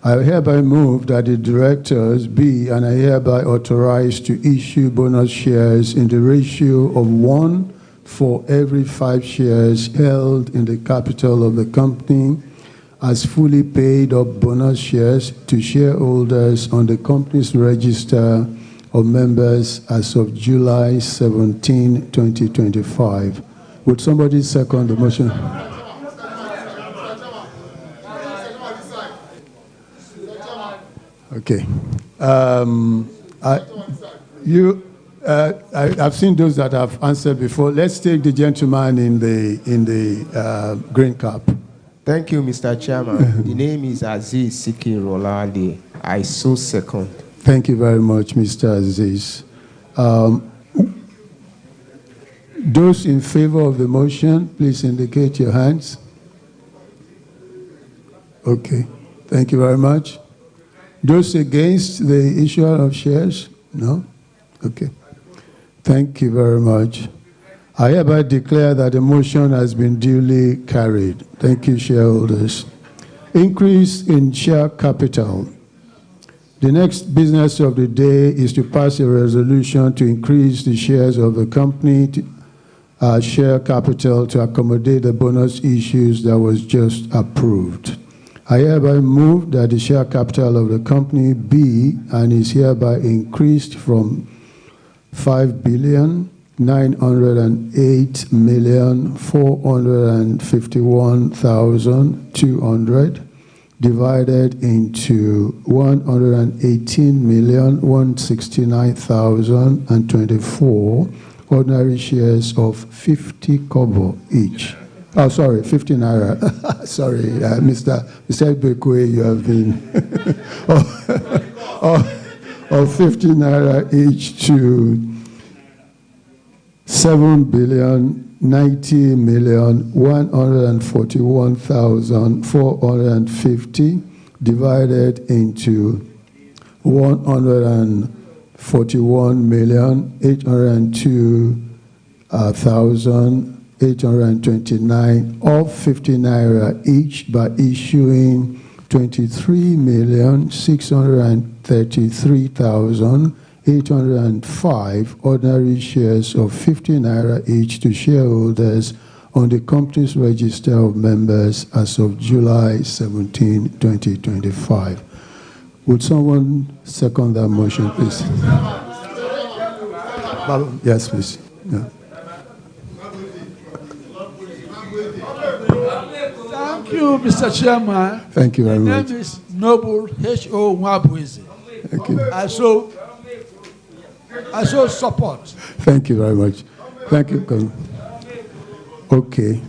I hereby move that the directors be and are hereby authorized to issue bonus shares in the ratio of 1 for every 5 shares held in the capital of the company as fully paid up bonus shares to shareholders on the company's register of members as of July 17, 2025. Would somebody second the motion? Okay. I've seen those that have answered before. Let's take the gentleman in the green cap. Thank you, Mr. Chairman. The name is Aziz Siki Rolande. I so second. Thank you very much, Mr. Aziz. Those in favor of the motion, please indicate your hands. Okay. Thank you very much. Those against the issue of shares? No? Okay. Thank you very much. I hereby declare that the motion has been duly carried. Thank you, shareholders. Increase in share capital. The next business of the day is to pass a resolution to increase the shares of the company share capital to accommodate the bonus issues that was just approved. I hereby move that the share capital of the company be and is hereby increased from 5,908,451,200 divided into 118,169,024 ordinary shares of 50 kobo each. Oh, sorry, 50 naira. Sorry, Mr. Bekwe, you have been of 50 naira each to 7,90,141,450 divided into 141,802,829 of 50 naira each by issuing 23,633,805 ordinary shares of 50 naira each to shareholders on the company's register of members as of July 17, 2025. Would someone second that motion, please? Yes, please. Yeah. Thank you, Mr. Chairman. Thank you very much. My name is Noble H.O. Nwabueze. Thank you. I show support. Thank you very much. Thank you. Okay,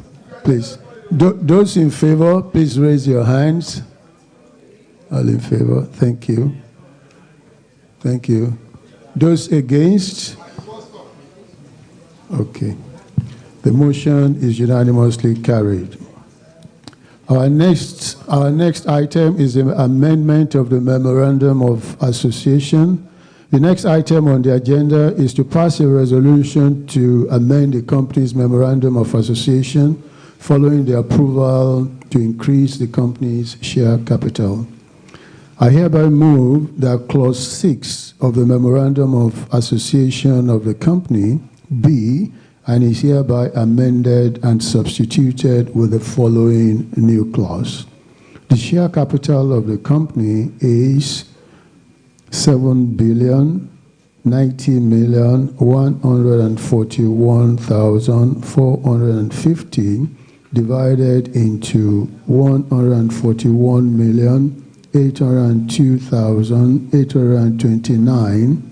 please. Those in favor, please raise your hands. All in favor. Thank you. Thank you. Those against? Okay. The motion is unanimously carried. Our next item is the amendment of the Memorandum of Association. The next item on the agenda is to pass a resolution to amend the company's Memorandum of Association following the approval to increase the company's share capital. I hereby move that Clause 6 of the Memorandum of Association of the company be and is hereby amended and substituted with the following new clause. The share capital of the company is 7,90,141,450 divided into 141,802,829 802,829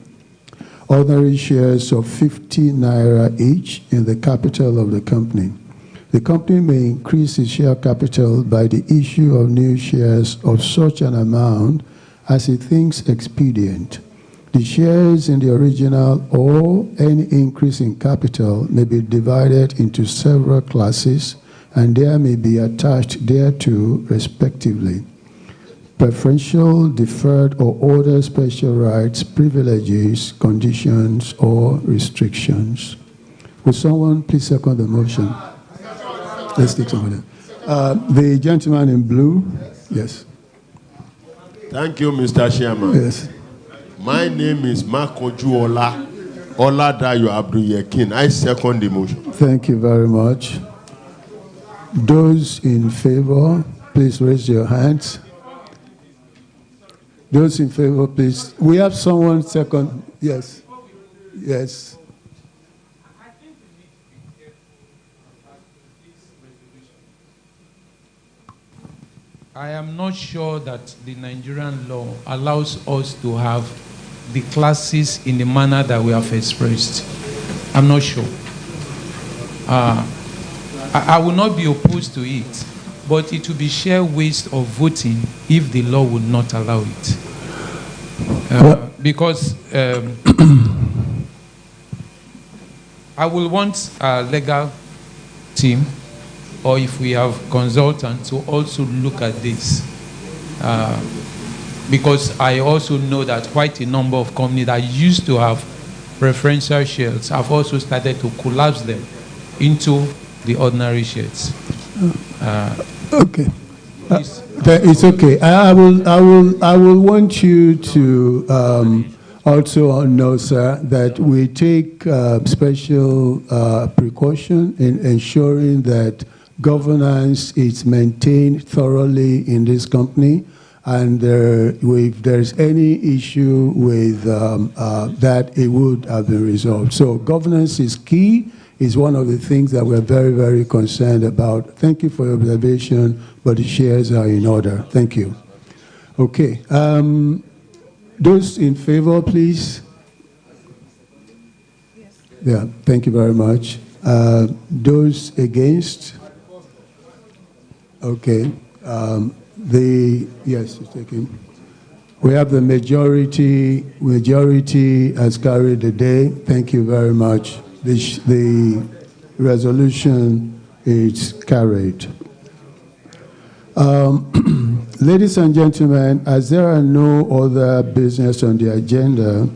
ordinary shares of 50 naira each in the capital of the company. The company may increase its share capital by the issue of new shares of such an amount as it thinks expedient. The shares in the original or any increase in capital may be divided into several classes, and there may be attached thereto respectively preferential, deferred, or other special rights, privileges, conditions, or restrictions. Will someone please second the motion? Let's take some of them. The gentleman in blue, yes. Thank you, Mr. Chairman. Yes. My name is Makoju Oladayo Abdul-Yekin. I second the motion. Thank you very much. Those in favor, please raise your hands. Those in favor, please. We have someone second. Yes. Yes. I am not sure that the Nigerian law allows us to have the classes in the manner that we have expressed. I'm not sure. I will not be opposed to it, but it will be sheer waste of voting if the law would not allow it. Because I will want a legal team, or if we have consultants, to also look at this. Because I also know that quite a number of companies that used to have preferential shares have also started to collapse them into the ordinary shares. Okay. It's okay. I will want you to also know, sir, that we take special precaution in ensuring that governance is maintained thoroughly in this company, and if there's any issue with that, it would have been resolved. So governance is key, is one of the things that we're very, very concerned about. Thank you for your observation, but the shares are in order. Thank you. Okay. Those in favor, please. Yeah, thank you very much. Those against? Okay. Yes, it's taken. We have the majority has carried the day. Thank you very much. The resolution is carried. Ladies and gentlemen, as there are no other business on the agenda,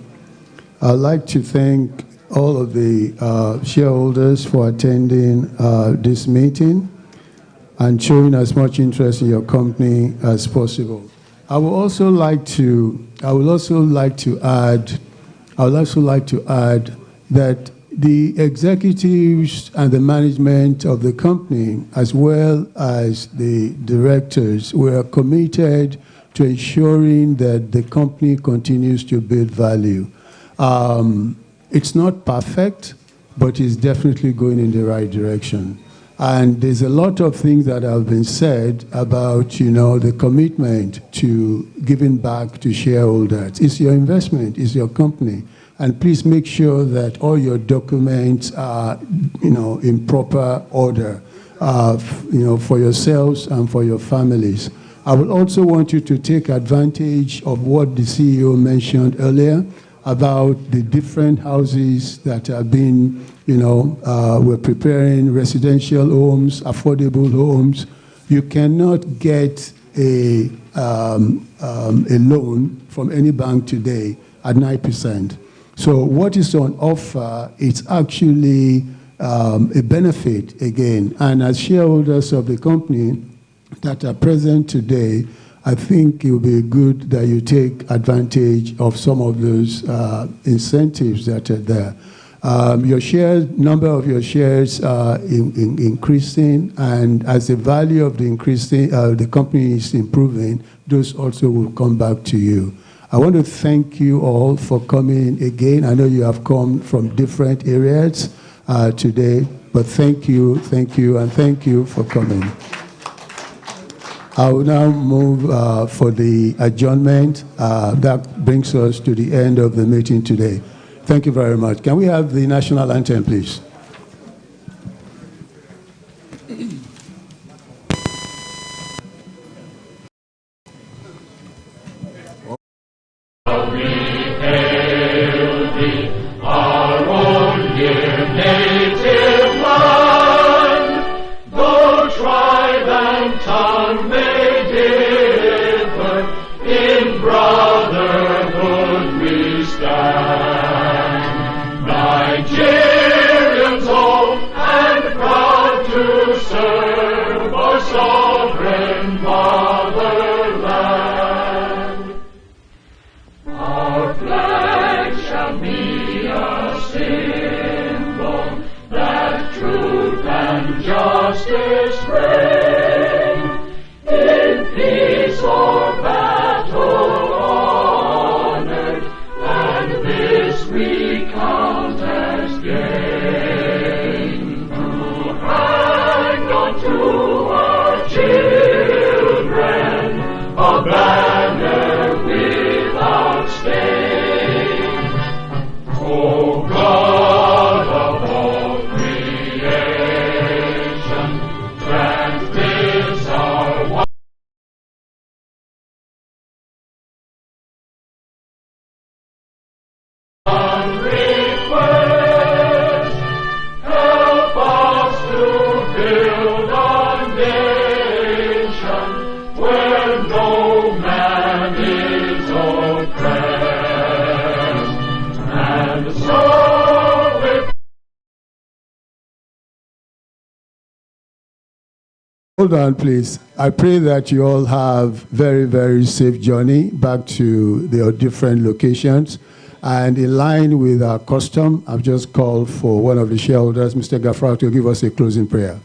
I'd like to thank all of the shareholders for attending this meeting and showing as much interest in your company as possible. I would also like to add that the executives and the management of the company, as well as the directors, were committed to ensuring that the company continues to build value. It's not perfect, but it's definitely going in the right direction. And there's a lot of things that have been said about, the commitment to giving back to shareholders. It's your investment, it's your company. And please make sure that all your documents are, in proper order, for yourselves and for your families. I would also want you to take advantage of what the CEO mentioned earlier about the different houses that have been, we're preparing residential homes, affordable homes. You cannot get a loan from any bank today at 9%. So what is on offer, it's actually a benefit again. And as shareholders of the company that are present today, I think it will be good that you take advantage of some of those incentives that are there. Number of your shares are increasing, and as the value of the company is improving, those also will come back to you. I want to thank you all for coming again. I know you have come from different areas today, but thank you, and thank you for coming. I will now move for the adjournment. That brings us to the end of the meeting today. Thank you very much. Can we have the national anthem, please? Hold on, please. I pray that you all have very, very safe journey back to your different locations. And in line with our custom, I've just called for one of the shareholders, Mr. Gafra, to give us a closing prayer.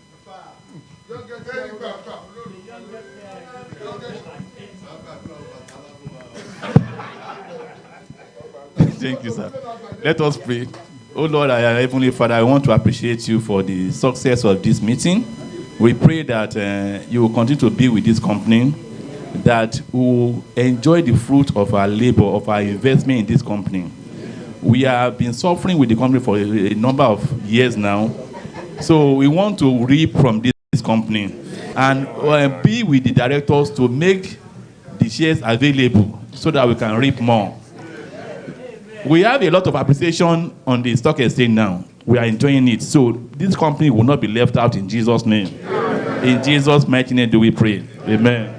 Thank you, sir. Let us pray. Oh Lord, our Heavenly Father, I want to appreciate you for the success of this meeting. We pray that you will continue to be with this company, that we will enjoy the fruit of our labor, of our investment in this company. We have been suffering with the company for a number of years now. So we want to reap from this company and be with the directors to make the shares available so that we can reap more. We have a lot of appreciation on the stock exchange now. We are enjoying it. So this company will not be left out in Jesus' name. In Jesus' mighty name do we pray. Amen.